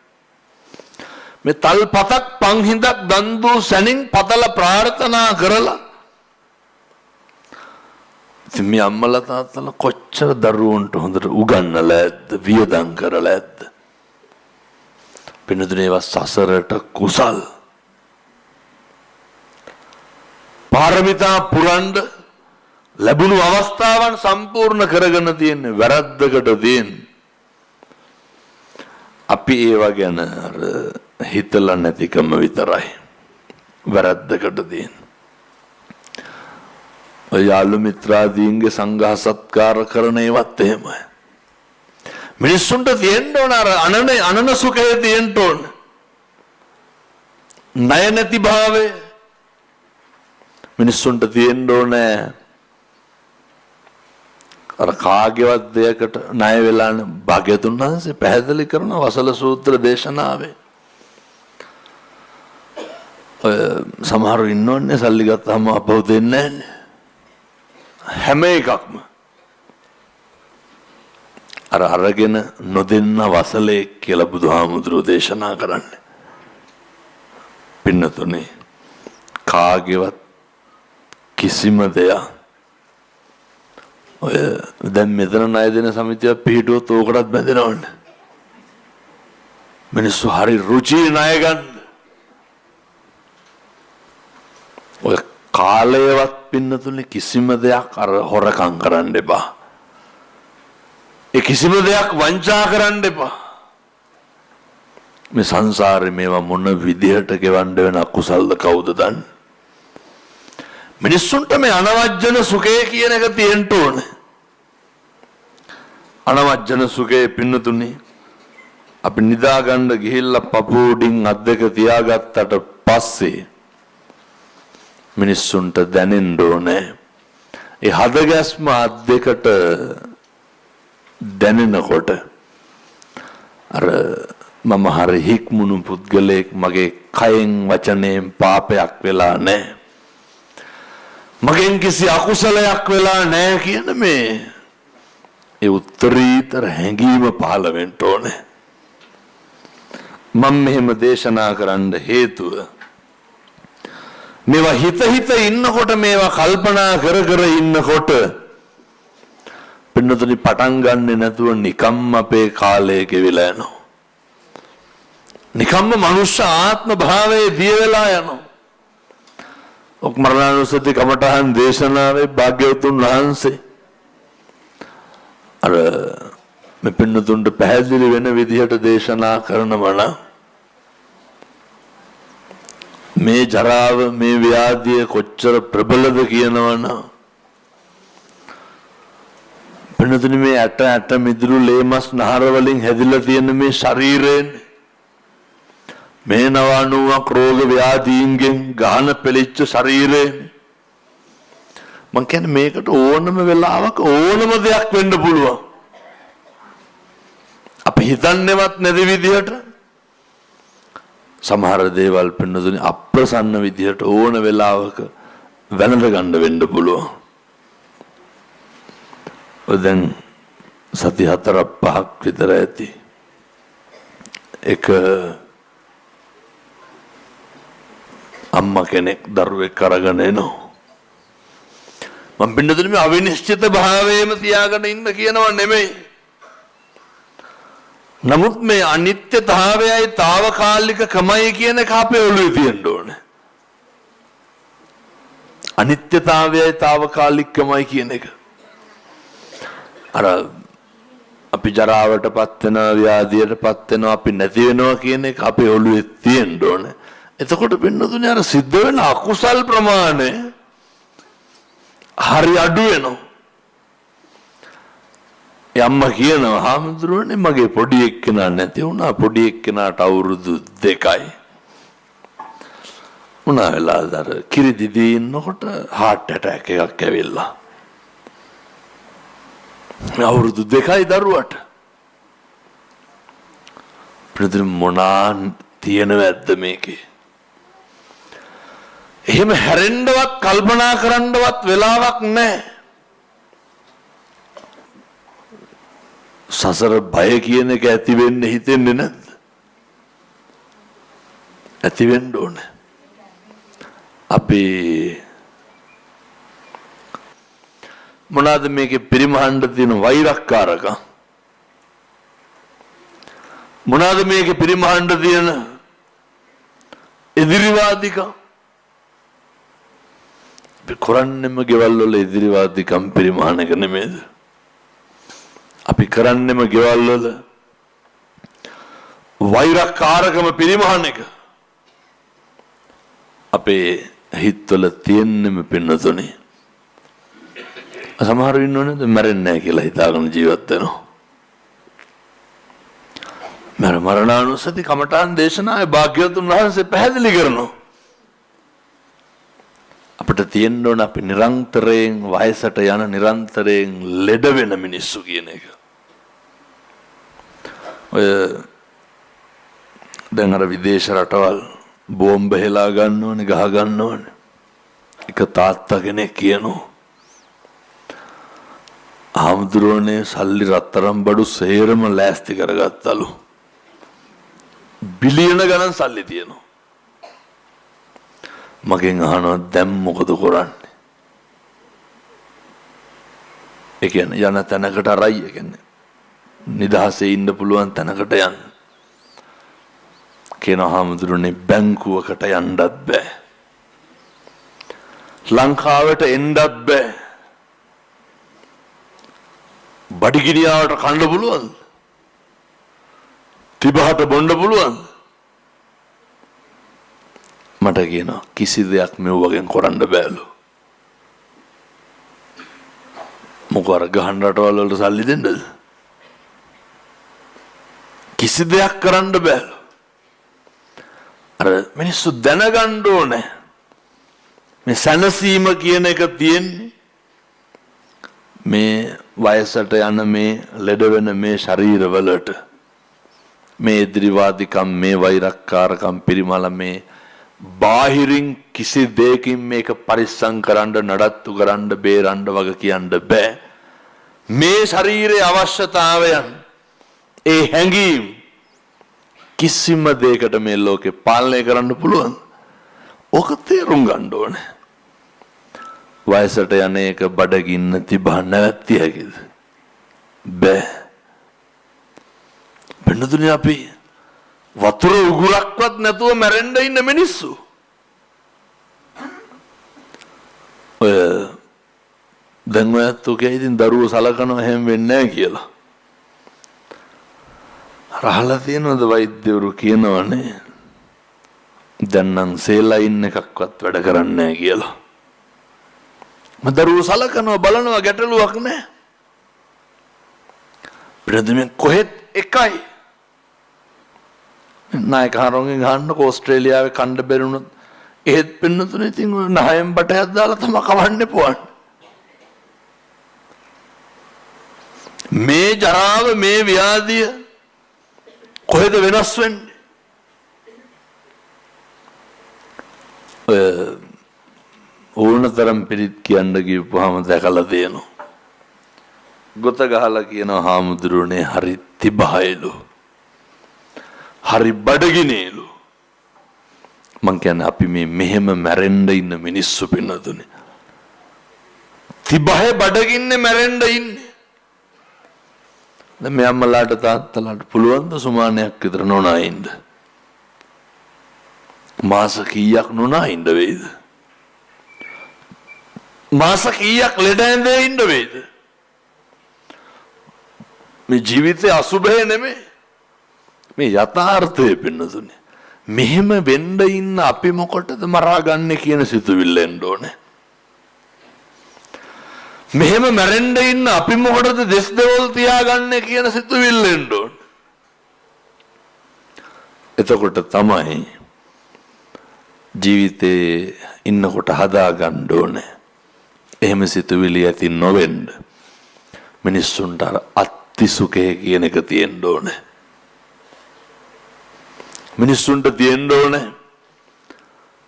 මේ තල් පතක් පන් හිඳක් දන් දූ සැනින් පතල ප්‍රාර්ථනා කරලා ඉතින් මේ අම්මලා තාත්තලා කොච්චර දරුවන්ට හොඳට උගන්වලා ඇද්ද, වියදම් කරලා ඇද්ද? පින්නතුණිය ඒවා සසරට කුසල්. පාරමිතා පුරන්න ලැබුණු අවස්ථාවන් සම්පූර්ණ කරගෙන තියෙන වැරද්දකට තියෙන අපි ඒවා ගැන අර හිතලා නැතිකම විතරයි වැරද්දකට තියෙන. ඔය යාළු මිත්‍රාදීන්ගේ සංඝ සත්කාර කරන ඒවත් එහෙමයි. මිනිස්සුන්ට තියෙන්න ඕන අර අනන සුඛය තියෙන්න ඕන. ණය නැති භාවය මිනිස්සුන්ට තියෙන්න ඕනේ. අර කාගේවත් දෙයකට ණය වෙලා භාග්‍යතුන් වහන්සේ පැහැදිලි කරන වසල සූත්‍ර දේශනාවේ ඔය සමහරව ඉන්නෝනේ සල්ලි ගත්තාම අපහු දෙන්නේ නැහැ. හැම එකක්ම අර අරගෙන නොදෙන්න වසලේ කියලා බුදුහාමුදුරුවෝ දේශනා කරන්නේ. පින්නතුනේ කාගේවත් කිසිම දෙයක් ඔය දැන් මෙතන ණය දෙන සමිතියක් පිළිටුවොත් ඕකටත් බැඳෙනවනේ. මිනිස්සු හරි රුචි ණය ගන්න. ඔය කාලයවත් පින්නතුනේ කිසිම දෙයක් අර හොරකම් කරන්න එපා. ඒ කිසිම දෙයක් වංචා කරන්න එපා. මේ සංසාරේ මේවා මොන විදිහට ගෙවන්න වෙන අකුසල්ද කවුද දන්නේ? මිනිස්සුන්ට මේ අනවජ්ජන සුඛය කියන එක තියෙන්න ඕනේ. අනවජ්ජන සුඛේ පින්නතුනි අපි නිදා ගන්න ගිහිල්ලා පපුවඩින් අත් දෙක තියාගත්තට පස්සේ මිනිස්සුන්ට දැනෙන්න ඕනේ ඒ හදගැස්ම අත් දෙකට දැනෙනකොට අර මම හරි හික්මුණු පුද්ගලයෙක් මගේ කයෙන් වචනයෙන් පාපයක් වෙලා නැහැ මගෙන් කිසි අකුසලයක් වෙලා නැහැ කියන මේ ඒ උත්තරීතර හැඟීම පහළ වෙන්න ඕනේ. මම මෙහෙම දේශනා කරන්න හේතුව මේවා හිත ඉන්නකොට මේවා කල්පනා කර ඉන්නකොට පින්නතුනි පටන් ගන්නෙ නැතුව නිකම්ම අපේ කාලය ගෙවිලා යනවා. නිකම්ම මනුෂ්‍ය ආත්ම භාවයේ දිය වෙලා යනවා. ඔක් මරණානුස්සති කමඨහන් දේශනාවේ භාග්‍යවතුන් වහන්සේ අර මේ පින්නතුන්ට පැහැදිලි වෙන විදිහට දේශනා කරනවා නම් මේ ජරාව මේ ව්‍යාධිය කොච්චර ප්‍රබලද කියනවනම් පින්නතුනි මේ ඇට මිදුළු ලේමස් නහර වලින් හැදිලා තියෙන මේ ශරීරයෙන් මේ 90ක් රෝග ව්‍යාධීන්ගෙන් ගහන පෙලිච්ච ශරීරයෙන් මං කියන්නේ මේකට ඕනම වෙලාවක ඕනම දෙයක් වෙන්න පුළුවන්. අපි හිතන්නේවත් නැති විදිහට සමහර දේවල් පින්නතුනි අප්‍රසන්න විදිහට ඕන වෙලාවක වැළඳ ගන්න වෙන්න පුළුවන්. දැන් සති 4-5ක් විතර ඇති එක අම්මා කෙනෙක් දරුවෙක් අරගෙන එනවා. මම පින්නතුනි මේ අවිනිශ්චිත භාවයේම තියාගෙන ඉන්න කියනව නෙමෙයි. නමුත් මේ අනිත්‍යතාවයයි తాවකාලිකකමයි කියන එක අපේ ඔළුවේ තියෙන්න ඕනේ. අනිත්‍යතාවයයි తాවකාලිකකමයි කියන එක. අර අපි ජරාවටපත් වෙනවා ව්‍යාධියටපත් වෙනවා අපි නැති වෙනවා කියන එක අපේ ඔළුවේ තියෙන්න ඕනේ. එතකොට පින්නතුනි අර සිද්ධ වෙන අකුසල් ප්‍රමාණය හරි අඩු වෙනවා. යම්මා කියනවා හාමුදුරුවනේ මගේ පොඩි එක්කෙනා නැති වුණා පොඩි එක්කෙනාට අවුරුදු 2යි. උනා වෙලාවදර කිරි දිදී ඉන්නකොට heart attack එකක් ඇවිල්ලා. අවුරුදු 2යි දරුවට. ප්‍රතිම මොනා තියෙනවද මේකේ? එහෙම හැරෙන්නවත් කල්පනා කරන්නවත් වෙලාවක් නැහැ. සසර බය කියන එක ඇති වෙන්න හිතෙන්නේ නැද්ද? ඇති වෙන්න ඕනේ. අපි මොනවාද මේකේ පරිමහන්න තියෙන වෛරක්කාරකම්? මොනවාද මේකේ පරිමහන්න තියෙන එදිරිවාදිකම්? අපි කරන්නේම ගෙවල් වල එදිරිවාදිකම් පරිමහන එක නෙමෙයිද? අපි කරන්නේම ගෙවල් වල වෛරක්කාරකම පරිමහන එක. අපේ හිතවල තියෙන්නම පින්නතුනේ සමහරව ඉන්නවනේ මැරෙන්නේ නැහැ කියලා හිතාගෙන ජීවත් වෙනවා. මරණානුස්සති කමඨාන් දේශනාවේ භාග්‍යවතුන් වහන්සේ පැහැදිලි කරනවා. අපිට තියෙන්න ඕන අපි නිරන්තරයෙන් වයසට යන නිරන්තරයෙන් ලෙඩ වෙන මිනිස්සු කියන එක. ඔය දැන් අර විදේශ රටවල් බෝම්බ හෙලා ගන්න ඕනේ ගහ ගන්න ඕනේ. එක තාත්තා කෙනෙක් කියනවා ආම්දුරෝනේ සල්ලි රත්තරන් බඩු සේරම ලෑස්ති කරගත්තලු. බිලියන ගණන් සල්ලි තියෙනවා. මගෙන් අහනවා දැන් මොකද කරන්නේ? ඒ කියන්නේ යන තැනකට අරයි ඒ කියන්නේ නිදහසේ ඉන්න පුළුවන් තැනකට යන්න. කියනවා ආම්දුරෝනේ බැංකුවකට යන්නත් බෑ. ලංකාවට එන්නත් බෑ. බඩගිනියාවට කන්න පුළුවන්ද? තිබහට බොන්න පුළුවන්ද? මට කියනවා කිසි දෙයක් මෙව වගේ කරන්න බෑලු. මොකෝ අර ගහන රටවල් වලට සල්ලි දෙන්නද? කිසි දෙයක් කරන්න බෑ. අර මිනිස්සු දැනගන්න ඕනේ මේ සැනසීම කියන එක තියෙන්නේ මේ වයසට යන මේ ලෙඩ වෙන මේ ශරීරවලට මේ ඉදිරිවාදිකම් මේ වෛරක්කාරකම් පිරිමල මේ බාහිරින් කිසි දෙයකින් මේක පරිස්සම් කරන්න නඩත්තු කරන්න බේරන්න වග කියන්න බෑ. මේ ශරීරයේ අවශ්‍යතාවයන් ඒ හැඟීම් කිසිම දෙයකට මේ ලෝකේ පාලනය කරන්න පුළුවන්. ඕක තේරුම් ගන්න ඕනේ. වයසට යන එක බඩගින්න තිබහ නැවැත්තිය හැකිද? බෑ. වෙනදුනේ අපි වතුර උගුරක්වත් නැතුව මැරෙන්න ඉන්න මිනිස්සු. ඔය දැන් ඔයත් ඔකේ ඉතින් දරුවෝ සලකනවා එහෙම වෙන්නේ නැහැ කියලා. රහලා තියෙනවද වෛද්‍යවරු කියනවනේ දැන් නම් සේලයින් එකක්වත් වැඩ කරන්නේ නැහැ කියලා. මම දරුවෝ සලකනවා බලනවා ගැටලුවක් නැහැ. ප්‍රදමෙන් කොහෙත් එකයි. නායකහරුන්ගෙන් ගහන්නකො ඕස්ට්‍රේලියාවේ කණ්ඩ බැරුණොත් එහෙත් පින්නතුනේ ඉතින් ඔය නහයෙන් බටයක් දාලා තමයි කවන්නේ පුවන්. මේ ජරාව මේ ව්‍යාධිය කොහෙද වෙනස් වෙන්නේ? ඕනතරම් පිළිත් කියන්න ගිහුවාම දැකලා දෙනවා. ගොත ගහලා කියනවා හාමුදුරුවනේ හරි තිබහයිලු. හරි බඩගිනේලු. මං කියන්නේ අපි මේ මෙහෙම මැරෙන්න ඉන්න මිනිස්සු පින්නතුනේ. තිබහේ බඩගින්නේ මැරෙන්න ඉන්නේ. දැන් මේ අම්මලාට තාත්තලාට පුළුවන් ද සුමානයක් විතර නොනා ඉන්න? මාස කීයක් නොනා ඉන්න වේද? මාස කීයක් ලෙඩ ඇඳේ ඉන්න වේද? මේ ජීවිතේ අසුබේ නෙමෙයි. මේ යථාර්ථය පින්නතුනේ. මෙහෙම වෙන්න ඉන්න අපි මොකටද මරා ගන්න කියන සිතුවිල්ල එන්න ඕනේ. මෙහෙම මැරෙන්න ඉන්න අපි මොකටද දෙස් දෙවල් තියාගන්නේ කියන සිතුවිල්ල එන්න ඕනේ. එතකොට තමයි ජීවිතේ ඉන්නකොට හදා ගන්න ඕනේ. එහෙම සිතුවිලි ඇති නොවෙන්න මිනිස්සුන්ට අර අත්තිසුඛය කියන එක තියෙන්න ඕනේ. මිනිස්සුන්ට තියෙන්න ඕනේ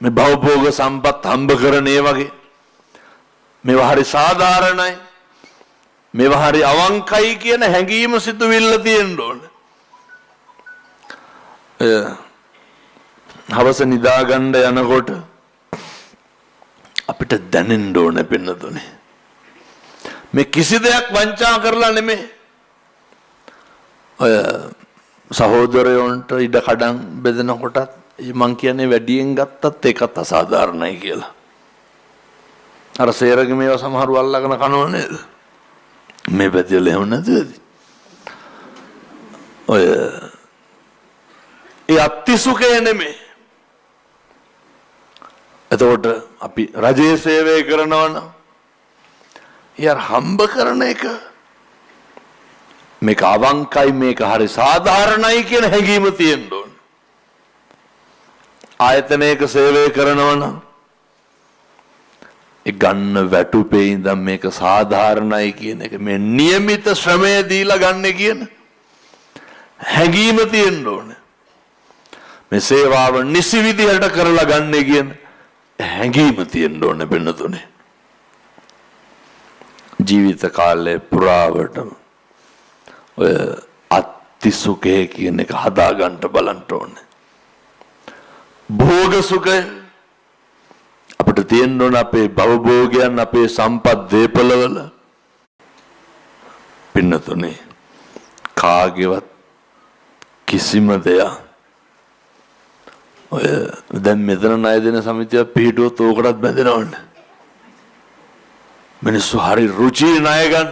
මේ භවභෝග සම්පත් හම්බ කරන ඒ වගේ මේවා හරි සාධාරණයි මේවා හරි අවංකයි කියන හැඟීම සිතුවිල්ල තියෙන්න ඕනේ. හවස නිදා ගන්න යනකොට අපිට දැනෙන්න ඕනේ පින්නතුනේ මේ කිසි දෙයක් වංචා කරලා නෙමෙයි. ඔය සහෝදරයන්ට ඉඩ කඩම් බෙදනකොටත් මං කියන්නේ වැඩියෙන් ගත්තත් ඒකත් අසාධාරණයි කියලා. අර සේරගේ මේවා සමහරව අල්ලගෙන කනව නේද? මේ පැතිවල එහෙම නැතිද? ඔය ඒ අත්තිසුඛය නෙමෙයි. එතකොට අපි රජයේ සේවය කරනවා නම් යාර හම්බ කරන එක මේක අවංකයි මේක හරි සාධාරණයි කියන හැඟීම තියෙන්න ඕන. ආයතනයක සේවය කරනවා නම් ඒ ගන්න වැටුපේ ඉඳන් මේක සාධාරණයි කියන එක මේ નિયમિત ශ්‍රමය දීලා ගන්න කියන හැඟීම තියෙන්න ඕන. මේ සේවාව නිසි විදිහට කරලා ගන්න කියන හැඟීම තියෙන්න ඕන බෙන්නතුනේ. ජීවිත කාලේ පුරාවටම ඔය අත්තිසුඛය කියන එක හදා ගන්න බලන්න ඕනේ. භෝග සුඛය අපිට තියෙන්න ඕන අපේ භවභෝගයන් අපේ සම්පත් දීපලවල පින්නතුනේ කාගේවත් කිසිම දෙයක් ඔය දැන් මෙතන ණය දෙන සමිතිය පිළිටුවොත් ඕකටත් බැඳෙනවනේ. මිනිස්සු හරි රුචි ණය ගන්න.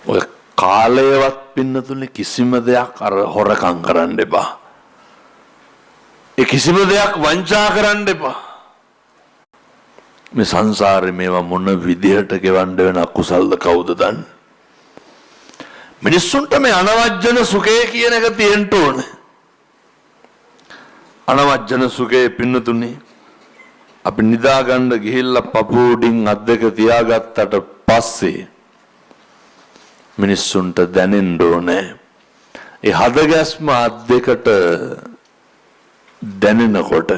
ඔය කාලයවත් පින්නතුනේ කිසිම දෙයක් අර හොරකම් කරන්න එපා. ඒ කිසිම දෙයක් වංචා කරන්න එපා. මේ සංසාරේ මේවා මොන විදිහට ගෙවන්න වෙන අකුසල්ද කවුද දන්නේ? මිනිස්සුන්ට මේ අනවජ්ජන සුඛය කියන එක තියෙන්න ඕනේ. අනවජ්ජන සුඛේ පින්නතුනේ අපි නිදා ගන්න ගිහිල්ලා පපුවඩින් අත් දෙක තියාගත්තට පස්සේ මිනිස්සුන්ට දැනෙන්න ඕනේ ඒ හදගැස්ම අත් දෙකට දැනෙනකොට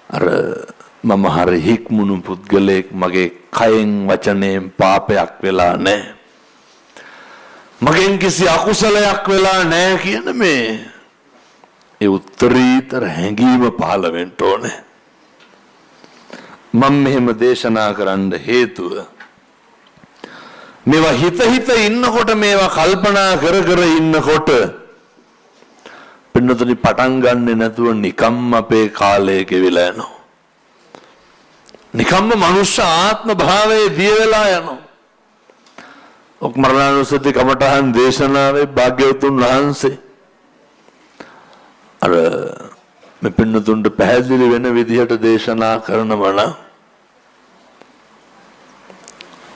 අර මම හරි හික්මුණු පුද්ගලයෙක් මගේ කයෙන් වචනයෙන් පාපයක් වෙලා නැහැ මගෙන් කිසි අකුසලයක් වෙලා නැහැ කියන මේ ඒ උත්තරීතර හැඟීම පහළ වෙන්න ඕනේ. මම මෙහෙම දේශනා කරන්න හේතුව මේවා හිත ඉන්නකොට මේවා කල්පනා කර ඉන්නකොට පින්නතුනි පටන් ගන්නෙ නැතුව නිකම්ම අපේ කාලය ගෙවිලා යනවා. නිකම්ම මනුෂ්‍ය ආත්ම භාවයේ දිය වෙලා යනවා. ඔක් මරණානුස්සති කමඨහන් දේශනාවේ භාග්‍යවතුන් වහන්සේ අර මේ පින්නතුන්ට පැහැදිලි වෙන විදිහට දේශනා කරනවා නම්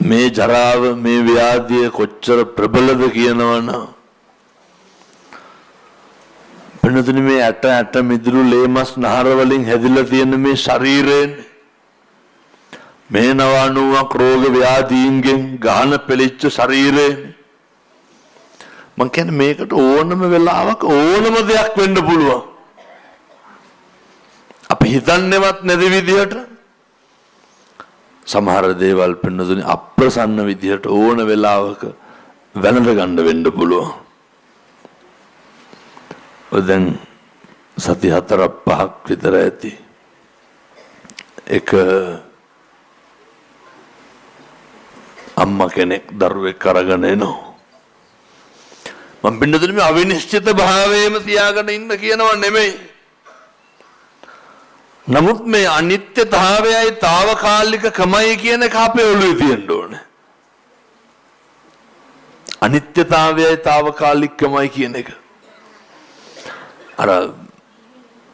මේ ජරාව මේ ව්‍යාධිය කොච්චර ප්‍රබලද කියනවනම් පින්නතුනි මේ ඇට මිදුළු ලේමස් නහර වලින් හැදිලා තියෙන මේ ශරීරයෙන් මේ 90ක් රෝග ව්‍යාධීන්ගෙන් ගහන පෙලිච්ච ශරීරයෙන් මං කියන්නේ මේකට ඕනම වෙලාවක ඕනම දෙයක් වෙන්න පුළුවන්. අපි හිතන්නේවත් නැති විදිහට සමහර දේවල් පින්නතුනි අප්‍රසන්න විදිහට ඕන වෙලාවක වැළඳ ගන්න වෙන්න පුළුවන්. දැන් සති 4-5ක් විතර ඇති එක අම්මා කෙනෙක් දරුවෙක් අරගෙන එනවා. මම පින්නතුනි මේ අවිනිශ්චිත භාවයේම තියාගෙන ඉන්න කියනවා නෙමෙයි. නමුත් මේ අනිත්‍යතාවයයි తాවකාලිකකමයි කියන එක අපේ ඔළුවේ තියෙන්න ඕනේ. අනිත්‍යතාවයයි తాවකාලිකකමයි කියන එක. අර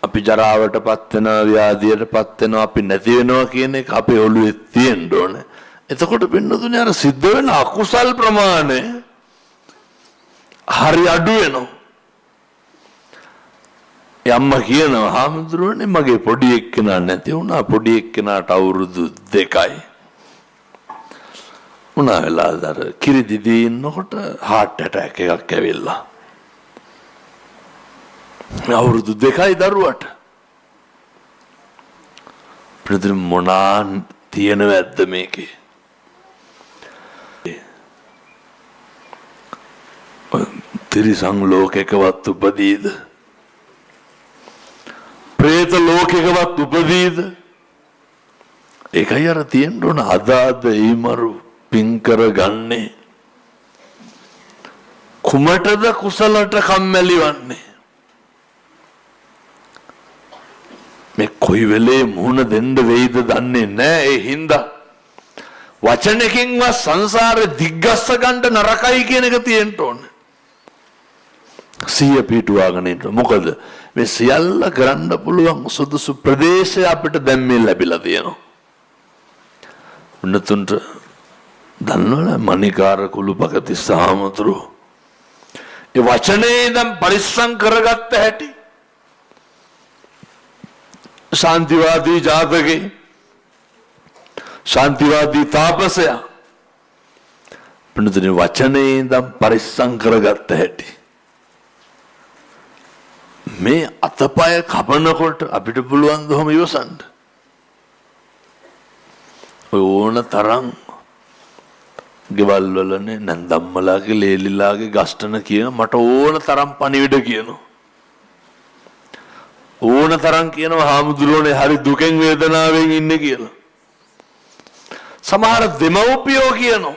අපි ජරාවටපත් වෙනවා ව්‍යාධියටපත් වෙනවා අපි නැති වෙනවා කියන එක අපේ ඔළුවේ තියෙන්න ඕනේ. එතකොට පින්නතුනි අර සිද්ධ වෙන අකුසල් ප්‍රමාණය හරි අඩු වෙනවා. යම්මා කියනවා හාමුදුරුවනේ මගේ පොඩි එක්කෙනා නැති වුණා පොඩි එක්කෙනාට අවුරුදු 2යි. උනා වෙලාවදර කිරි දිදී ඉන්නකොට heart attack එකක් ඇවිල්ලා. අවුරුදු 2යි දරුවට. ප්‍රතිම මොනාන් තියෙනවද මේකේ? තිරිසන් ලෝකයකවත් උපදීද? ප්‍රේත ලෝකයකවත් උපදීද? ඒකයි අර තියෙන්න ඕන අදාද ඊමරු පින් කරගන්නේ කුමටද කුසලට කම්මැලි වන්නේ? මේ කොයි වෙලේ මුහුණ දෙන්න වෙයිද දන්නේ නැහැ. ඒ හින්දා වචනකින්වත් සංසාරේ දිග්ගස්ස ගන්න නරකයි කියන එක තියෙන්න ඕනේ. සිය පිටුවාගෙන ඉන්න. මොකද මේ සියල්ල කරන්න පුළුවන් සුදුසු ප්‍රදේශය අපිට දැන් මේ ලැබිලා තියෙනවා. උන්නතුන්ට දන්නවනේ මණිකාර කුළුපකති සාමතුරු. ඒ වචනේ දැන් පරිස්සම් කරගත්ත හැටි. ශාන්තිවාදී ජාතකේ ශාන්තිවාදී තාපසයා පින්නතුනේ වචනේ දැන් පරිස්සම් කරගත්ත හැටි. මේ අතපය කපනකොට අපිට පුළුවන් දොම ඉවසන්න. ඔය ඕන තරම් ගෙවල් වලනේ නන්දම්මලාගේ ලේලිලාගේ ගස්ටන කියන මට ඕන තරම් පණිවිඩ කියනවා. ඕන තරම් කියනවා හාමුදුරුවනේ හරි දුකෙන් වේදනාවෙන් ඉන්නේ කියලා. සමහර දෙමව්පියෝ කියනවා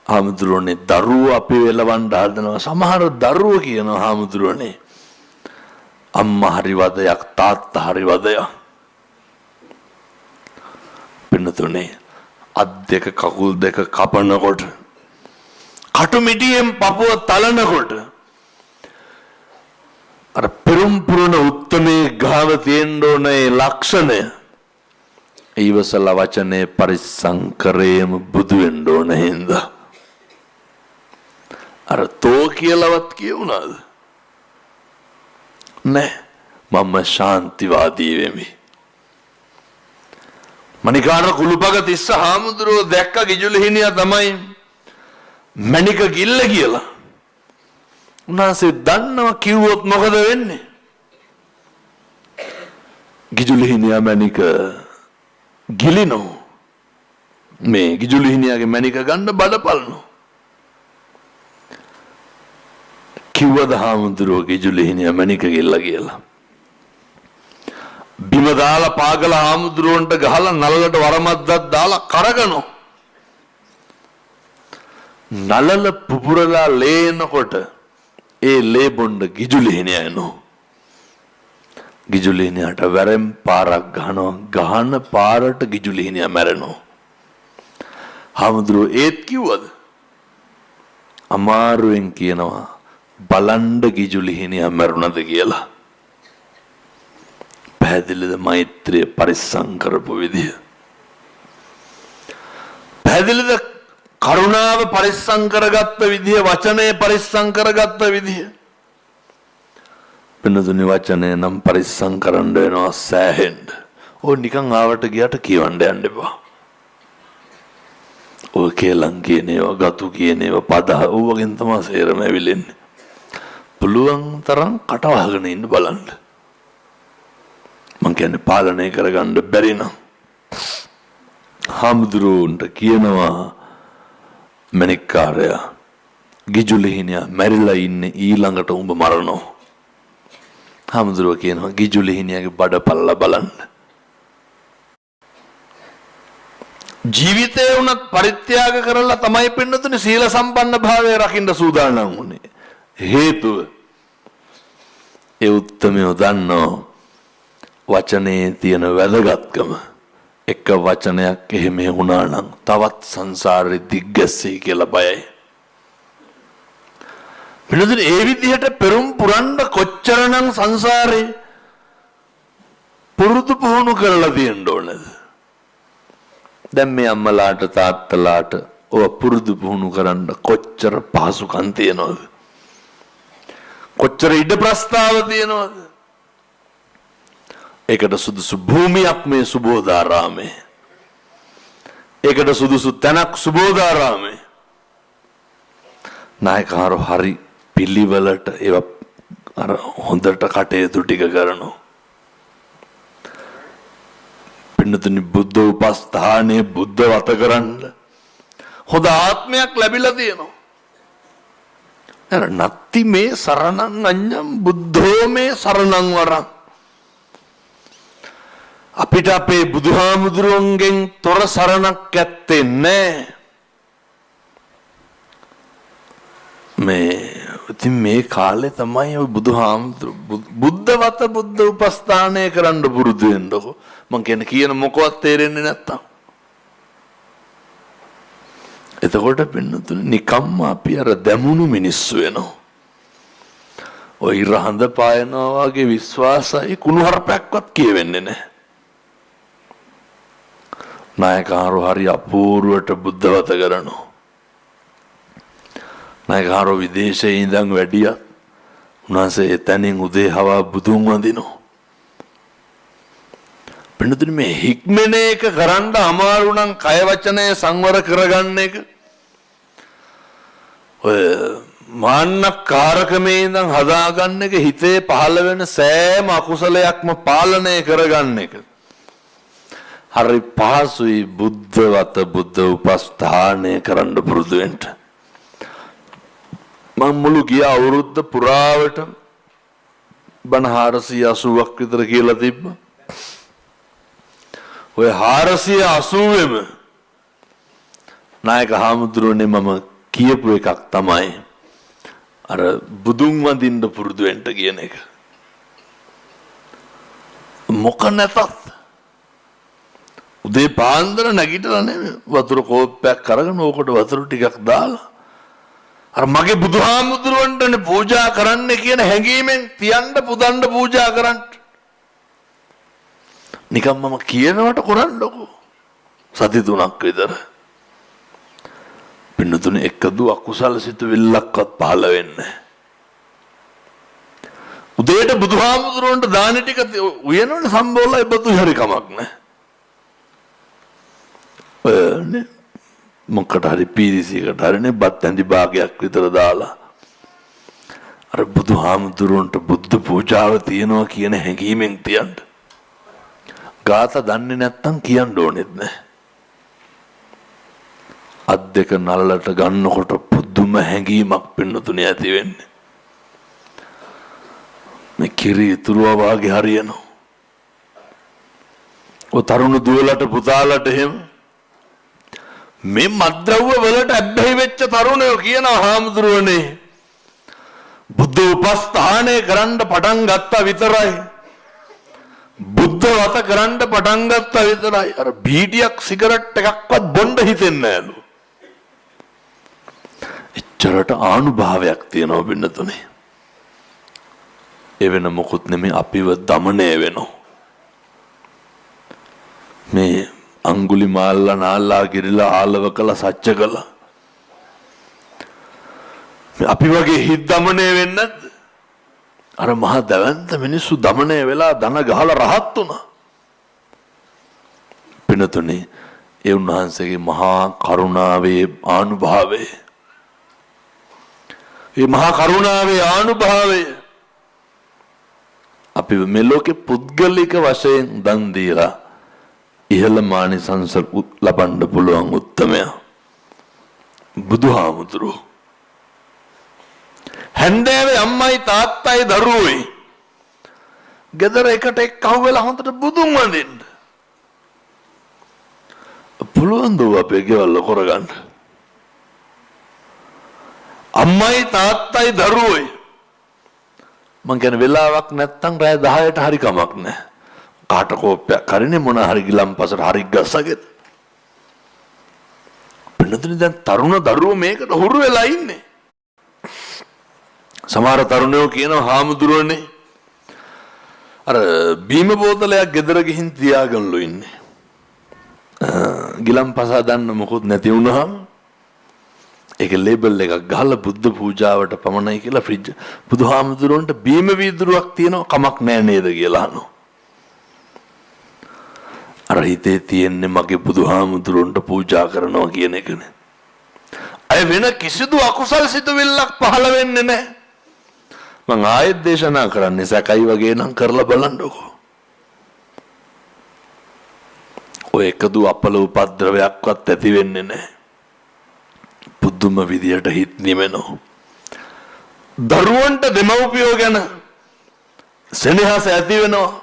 හාමුදුරුවනේ දරුවෝ අපි වෙලවන්න හදනවා. සමහර දරුවෝ කියනවා හාමුදුරුවනේ අම්මා හරි වදයක් තාත්තා හරි වදයක්. පින්නතුනේ අත් දෙක කකුල් දෙක කපනකොට කටු මිටියෙන් පපුව තලනකොට අර පෙරම් පුරන උත්තමේ ගාව තියෙන්න ඕනේ ලක්ෂණය ඊවසලා වචනේ පරිස්සම් කරේම බුදු වෙන්න ඕන හින්දා. අර තෝ කියලාවත් කියුණාද? නෑ, මම ශාන්තිවාදී වෙමි. මණිකාර කුළුපග තිස්ස හාමුදුරුවෝ දැක්ක ගිජුලිහිණියා තමයි මණික ගිල්ල කියලා. උන්වහන්සේ දන්නවා කිව්වොත් මොකද වෙන්නේ? ගිජුලිහිණියා මණික ගිලිනෝ. මේ ගිජුලිහිණියාගේ මණික ගන්න බඩපල්නෝ. කිව්වද හාමුදුරුවෝ ගිජුලිහිණියා මණික ගිල්ල කියලා? බිම දාලා පාගල හාමුදුරුවන්ට ගහලා නළලට වරමද්දක් දාලා කරගනෝ. නළල පුපුරලා ලේනකොට ඒ ලේ බොණ්ඩ ගිජුලිහිණියා එනෝ. ගිජුලිහිණියාට වැරෙන් පාරක් ගහනවා. ගහන පාරට ගිජුලිහිණියා මැරෙනවා. හාමුදුරුවෝ ඒත් කිව්වද? අමාරුවෙන් කියනවා බලන්න ගිජුලිහිණියා මැරුණද කියලා. පැහැදිලිද මෛත්‍රිය පරිස්සම් කරපු විදිය? පැහැදිලිද කරුණාව පරිස්සම් කරගත්ත විදිය? වචනය පරිස්සම් කරගත්ත විදිය? වෙනදුනි වචනය නම් පරිස්සම් කරන්න වෙනවා සෑහෙන්න. ඕ නිකන් ආවට ගියට කියවන්න යන්න එපා. ඔය කේලම් කියන ඒවා, ගතු කියන ඒවා, පද ඕවගෙන් තමයි සේරම ඇවිලෙන්නේ. පුළුවන් තරම් කටවහගෙන ඉන්න බලන්න. මං කියන්නේ පාලනය කරගන්න බැරි නම් හාමුදුරුවන්ට කියනවා මණික්කාරයා ගිජුලිහිණියා මැරිලා ඉන්නේ ඊළඟට උඹ මරනවා. හාමුදුරුවෝ කියනවා ගිජුලිහිණියාගේ බඩපල්ලා බලන්න. ජීවිතේ උනත් පරිත්‍යාග කරලා තමයි පින්නතුනේ සීල සම්පන්න භාවය රකින්න සූදානම් වුනේ. හේතුව ඒ උත්තමයෝ දන්නෝ වචනේ තියෙන වැදගත්කම. එක වචනයක් එහෙම වුණා නම් තවත් සංසාරෙ දිග්ගැස්සෙයි කියලා බයයි. වෙනදට ඒ විදිහට පෙරම් පුරන්න කොච්චරනම් සංසාරේ පුරුදු පුහුණු කරලා තියෙන්න ඕනද? දැන් මේ අම්මලාට තාත්තලාට ඔය පුරුදු පුහුණු කරන්න කොච්චර පහසුකම් තියනවද? කොච්චර ඉඩ ප්‍රස්තාව තියනවද? ඒකට සුදුසු භූමියක් මේ සුබෝධාරාමේ. ඒකට සුදුසු තැනක් සුබෝධාරාමේ. නායකහරු හරි පිළිවෙලට ඒවා අර හොඳට කටයුතු ටික කරනවා. පින්නතුනි බුද්ධ උපස්ථානයේ බුද්ධ වත කරන්න හොඳ ආත්මයක් ලැබිලා තියෙනවා. අර නත්ති මේ සරණං අඤ්ඤං බුද්ධෝ මේ සරණං වරං. අපිට අපේ බුදුහාමුදුරුවන්ගෙන් තොර සරණක් ඇත්තේ නැහැ. ඉතින් මේ කාලේ තමයි ඔය බුදුහාමුදුරු බුද්ධ වත බුද්ධ උපස්ථානය කරන්න පුරුදු වෙන්නකො. මං කියන මොකවත් තේරෙන්නේ නැත්තම්. එතකොට පින්නතුනේ නිකම්ම අපි අර දැමුණු මිනිස්සු වෙනවා. ඔය රහඳ පායනවා වගේ විශ්වාසයි කුණුහරුපයක්වත් කියවෙන්නේ නැහැ. නායකහරු හරි අපූර්වට බුද්ධ වත කරනවා. නායකහරු විදේශයේ ඉඳන් වැඩියා. උන්වහන්සේ එතනින් උදේ හවා බුදුන් වඳිනවා. පින්නතුනේ මේ හික්මන එක කරන්න අමාරු නම් කය වචනය සංවර කරගන්න එක. ඔය මාන්නකාරකමේ ඉඳන් හදාගන්න එක, හිතේ පහළ වෙන සෑම අකුසලයක්ම පාලනය කරගන්න එක. හරි පහසුයි බුද්ධ වත බුද්ධ උපස්ථානය කරන්න පුරුදු වෙන්න. මම මුළු ගිය අවුරුද්ද පුරාවට බණ 480ක් විතර කියලා තිබ්බා. ඔය 480ෙම නායක හාමුදුරුවනේ මම කියපු එකක් තමයි අර බුදුන් වඳින්න පුරුදු වෙන්න කියන එක. මොක නැතත් උදේ පාන්දර නැගිටලා නෙමෙයි වතුර කෝප්පයක් අරගෙන ඕකට වතුර ටිකක් දාලා අර මගේ බුදුහාමුදුරුවන්ටනේ පූජා කරන්න කියන හැඟීමෙන් තියන්න පුදන්න පූජා කරන්න. නිකම් මම කියනවට කරන්නකෝ. සති 3ක් විතර. පින්නතුනේ එකදු අකුසල සිතුවිල්ලක්වත් පහළ වෙන්නේ. උදේට බුදුහාමුදුරන්ට දාන ටික උයනවනේ සම්බෝලයි බතු හරි කමක් නැහැ. මොකට හරි පීරිසියකට හරිනේ බත් ඇඳි භාගයක් විතර දාලා අර බුදුහාමුදුරන්ට බුද්ධ පූජාව තියනවා කියන හැඟීමෙන් තියන්න. ගාත දන්නේ නැත්තම් කියන්න ඕනෙත් නැහැ. අත් දෙක නල්ලට ගන්නකොට පුදුම හැඟීමක් පින්නතුනේ ඇති වෙන්නේ. මේ කිරි ඉතුරුවා වාගේ හරියනවා. ඔය තරුණ දුවලට පුතාලට එහෙම මේ මද්ද්‍රව්‍ය වලට ඇබ්බැහි වෙච්ච තරුණයෝ කියනවා හාමුදුරුවනේ බුද්ධ උපස්ථානය කරන්න පටන් ගත්තා විතරයි. බුද්ධ වත කරන්න පටන් ගත්තා විතරයි. අර බීඩියක් සිගරට් එකක්වත් බොන්න හිතෙන්නේ නෑලු. එච්චරට ආනුභාවයක් තියෙනවා බින්නතුනේ. ඒ වෙන මොකුත් නෙමෙයි අපිව দমনය වෙනවා. මේ අඟුලිමාල්ලා නාල්ලා ගිරිලා ආලව කළ සච්ච කළ මේ අපි වගේ හිත් দমনය වෙන්නේ නැද්ද? අර මහා දවන්ත මිනිස්සු দমনය වෙලා දන ගහලා රහත් වුණා. පිනතුනේ ඒ උන්වහන්සේගේ මහා කරුණාවේ ආනුභාවය. මේ මහා කරුණාවේ ආනුභාවය අපි මේ ලෝකේ පුද්ගලික වශයෙන් දන් දීලා ඉහළ මානිසංස ලබන්න පුළුවන් උත්තමයා බුදුහාමුදුරුවෝ. හැන්දෑවේ අම්මයි තාත්තයි දරුවෝයි ගෙදර එකට එක්කව වෙලා හොඳට බුදුන් වඳින්න පුළුවන් දෝ අපේ ගෙවල් කරගන්න. අම්මයි තාත්තයි දරුවෝයි මං කියන වෙලාවක් නැත්තම් රෑ 10ට හරි කමක් නැහැ. කාට කෝප්පයක් හරිනේ මොන හරි ගිලම්පසට හරි ගස්සගෙන. පින්නතුනේ දැන් තරුණ දරුවෝ මේකට හුරු වෙලා ඉන්නේ. සමහර තරුණයෝ කියනවා හාමුදුරුවනේ අර බීම බෝතලයක් ගෙදර ගිහින් තියාගන්නලු ඉන්නේ. ගිලම්පස දාන්න මොකොත් නැති වුණාම ඒක ලේබල් එකක් ගහලා බුද්ධ පූජාවට පමණයි කියලා ෆ්‍රිජ් බුදුහාමුදුරන්ට බීම වීදුරුවක් තියෙනවා කමක් නැහැ නේද කියලා අහනවා. අර හිතේ තියෙන්නේ මගේ බුදුහාමුදුරන්ට පූජා කරනවා කියන එකනේ. අය වෙන කිසිදු අකුසල් සිතුවිල්ලක් පහළ වෙන්නේ නැහැ. මං ආයෙත් දේශනා කරන්නේ සැකයි වගේ නම් කරලා බලන්නකෝ. ඔය එකදු අපල උපද්‍රවයක්වත් ඇති වෙන්නේ නැහැ. පුදුම විදියට හිත නිමෙනවා. දරුවන්ට දෙමව්පියෝ ගැන සෙනෙහස ඇති වෙනවා.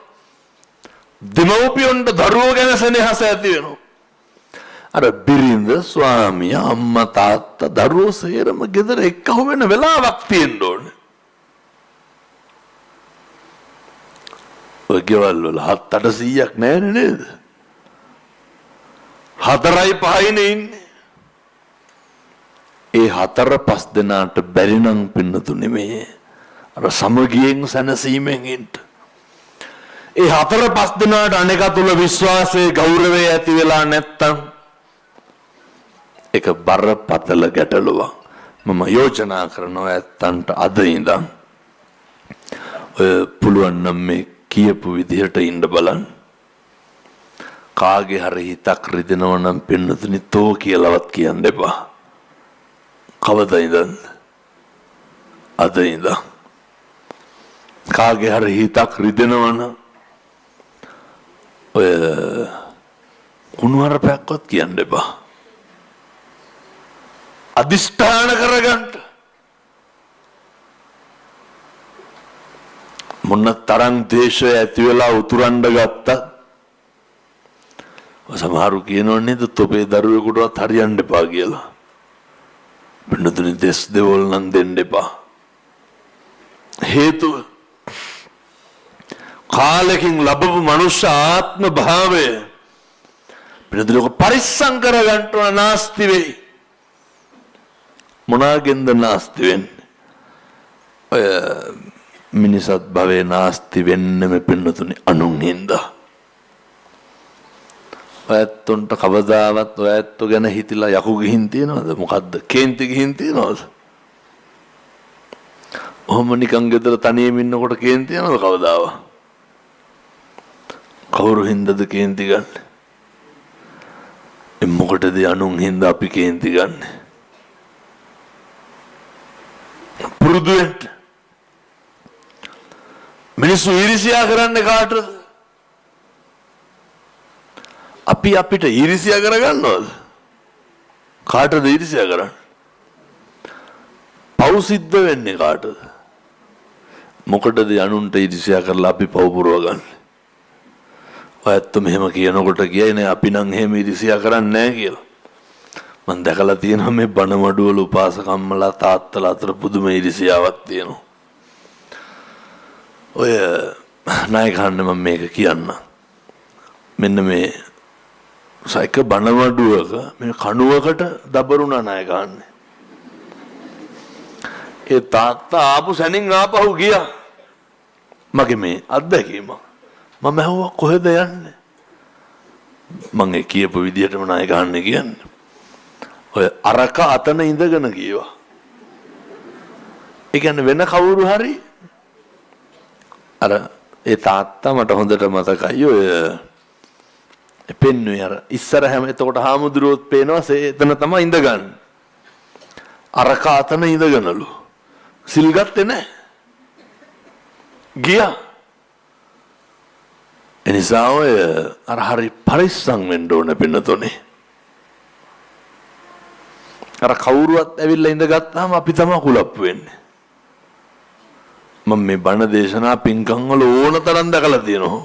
දෙමව්පියන්ට දරුවෝ ගැන සෙනෙහස ඇති වෙනවා. අර බිරිඳ ස්වාමියා අම්මා තාත්තා දරුවෝ සේරම ගෙදර එක්කව වෙන වෙලාවක් තියෙන්න ඕනේ. ඔය ගෙවල් වල 7-800ක් නැහැ නේද? 4-5නේ ඉන්නේ. ඒ 4-5 දෙනාට බැරි නම් පින්නතුනේ මේ අර සමගියෙන් සැනසීමෙන් ඉන්න. ඒ 4-5 දෙනාට අනේක තුල විශ්වාසයේ ගෞරවය ඇති වෙලා නැත්තම් ඒක බරපතල ගැටලුවක්. මම යෝජනා කරනවා ඇත්තන්ට අද ඉඳන් ඔය පුළුවන් නම් මේ කියපු විදිහට ඉන්න බලන්න. කාගේ හරි හිතක් රිදෙනවා නම් පින්නතුනි තෝ කියලාවත් කියන්න එපා. කවදා ඉඳන්ද? අද ඉඳන්. කාගේ හරි හිතක් රිදෙනවා නම් ඔය කුණුහරුපයක්වත් කියන්න එපා. අදිෂ්ඨාන කරගන්න. මොන තරම් දේශය ඇති වෙලා උතුරන්න ගත්තත් සමහරු කියනෝනේ තොපේ දරුවෙකුටවත් හරියන්න එපා කියලා. පින්නතුනි දෙස් දෙවල් නම් දෙන්න එපා. හේතුව කාලෙකින් ලැබපු මනුෂ්‍ය ආත්ම භාවය පින්නතුනි ඔක පරිස්සම් කරගන්න ඕන නාස්ති වෙයි. මොනාගෙන්ද නාස්ති වෙන්නේ? ඔය මිනිසත් භවයේ නාස්ති වෙන්නෙම පින්නතුනි අනුන් හින්දා. ඔයත්තුන්ට කවදාවත් ඔයත්තු ගැන හිතලා යකු ගිහින් තියනවද? මොකද්ද? කේන්ති ගිහින් තියනවද? ඔහොම නිකන් ගෙදර තනියම ඉන්නකොට කේන්ති යනවද කවදාවත්? කවුරු හින්දාද කේන්ති ගන්න? මොකටද අනුන් හින්දා අපි කේන්ති ගන්න? පුරුදු වෙන්න. මිනිස්සු ඊර්ෂ්‍යා කරන්නේ කාටද? අපි අපිට ඊර්ෂ්‍යා කරගන්නවද? කාටද ඊර්ෂ්‍යා කරන්නේ? පව් සිද්ධ වෙන්නේ කාටද? මොකටද අනුන්ට ඊර්ෂ්‍යා කරලා අපි පව් පුරව ගන්න? ඔයත් මෙහෙම කියනකොට කියන්නේ අපි නම් එහෙම ඊර්ෂ්‍යා කරන්නේ නැහැ කියලා. මම දැකලා තියෙනවා මේ බණමඩුවල උපාසකම්මලා තාත්තලා අතර පුදුම ඊර්ෂ්‍යාවක් තියෙනවා. ඔය නායකයන් මම මේක කියන්න. මෙන්න මේ සයික බණමඩුවක මේ කණුවකට දබරුණා නායකයන්. ඒ තාත්තා ආපු සැනින් ආපහු ගියා. මගේ මේ අත්දැකීම. මම ඇහුවා කොහෙද යන්නේ? මම ඒ කියපු විදිහටම නායකයන් කියන්නේ. ඔය අරක අතන ඉඳගෙන ගියා. ඒ කියන්නේ වෙන කවුරු හරි අර ඒ තාත්තා මට හොඳට මතකයි ඔය පෙන්නුවේ අර ඉස්සර හැම එතකොට හාමුදුරුවෝත් පේනවා එතන තමයි ඉඳගන්නේ. අරක අතන ඉඳගෙනලු. සිල් ගත්තේ නැහැ. ගියා. එනිසා ඔය අර හරි පරිස්සම් වෙන්න ඕන පින්නතොනේ. අර කවුරුවත් ඇවිල්ලා ඉඳගත්තාම අපි තමයි කුලප්පු වෙන්නේ. මම මේ බණ දේශනා පින්කම් වල ඕන තරම් දැකලා තියෙනවා.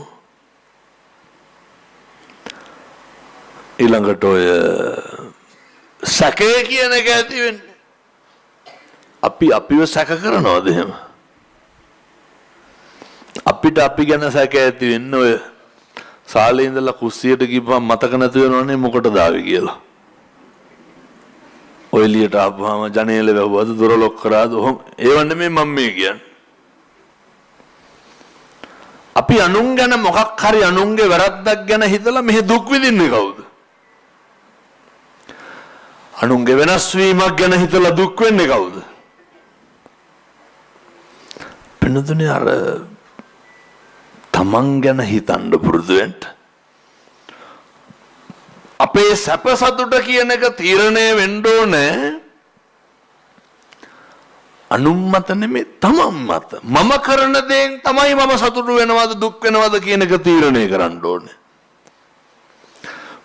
ඊළඟට ඔය සැකේ කියන එක ඇති වෙන්නේ. අපිව සැක කරනවද එහෙම? අපිට අපි ගැන සැක ඇති වෙන්නේ ඔය සාලේ ඉඳලා කුස්සියට ගිහපුවම මතක නැති වෙනවනේ මොකටද ආවේ කියලා. ඔය එළියට ආපුවාම ජනේල වැහුවද දොර ලොක් කරාද ඔහොම ඒව නෙමෙයි මම මේ කියන්නේ. අපි අනුන් ගැන මොකක් හරි අනුන්ගේ වැරද්දක් ගැන හිතලා මෙහෙ දුක් විඳින්නේ කවුද? අනුන්ගේ වෙනස් වීමක් ගැන හිතලා දුක් වෙන්නේ කවුද? පින්නතුනේ අර තමන් ගැන හිතන්න පුරුදු වෙන්න. අපේ සැප සතුට කියන එක තීරණය වෙන්න ඕනේ අනුන් මත නෙමෙයි තමන් මත. මම කරන දේෙන් තමයි මම සතුටු වෙනවද දුක් වෙනවද කියන එක තීරණය කරන්න ඕනේ.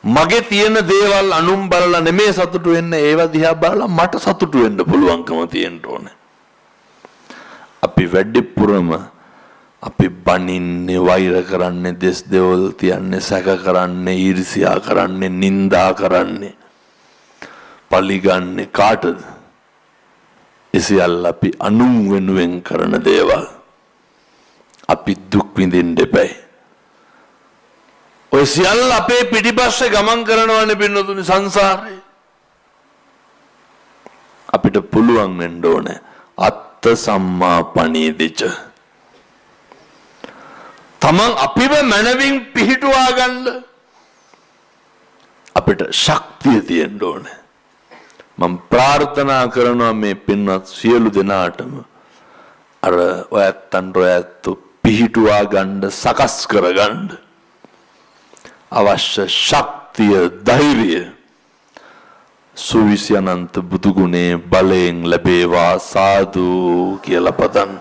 මගේ තියෙන දේවල් අනුන් බලලා නෙමෙයි සතුටු වෙන්නේ ඒව දිහා බලලා මට සතුටු වෙන්න පුළුවන්කම තියෙන්න ඕනේ. අපි වැඩිපුරම අපි බනින්නේ වෛර කරන්නේ දෙස් දෙවල් තියන්නේ සැක කරන්නේ ඊර්ෂ්‍යා කරන්නේ නිඳා කරන්නේ පලිගන්නේ කාටද? එසියල්ල අපි අනුන් වෙනුවෙන් කරන දේවල්. අපි දුක් විඳින්න දෙපයි. ඔය සියල්ල අපේ පිටිපස්සේ ගමන් කරනවනේ පින්නතුනි සංසාරේ. අපිට පුළුවන් වෙන්න ඕනේ අත්ත සම්මා පණීදිච. තමන් අපිව මනවින් පිහිටුවා ගන්න අපිට ශක්තිය තියෙන්න ඕනේ. මම ප්‍රාර්ථනා කරනවා මේ පින්වත් සියලු දෙනාටම අර ඔයත්න්ට පිහිටුවා ගන්න සකස් කරගන්න අවශ්‍ය ශක්තිය ධෛර්යය සුවිසි අනන්ත බුදු ගුණේ බලයෙන් ලැබේවා සාදු කියලා පතන්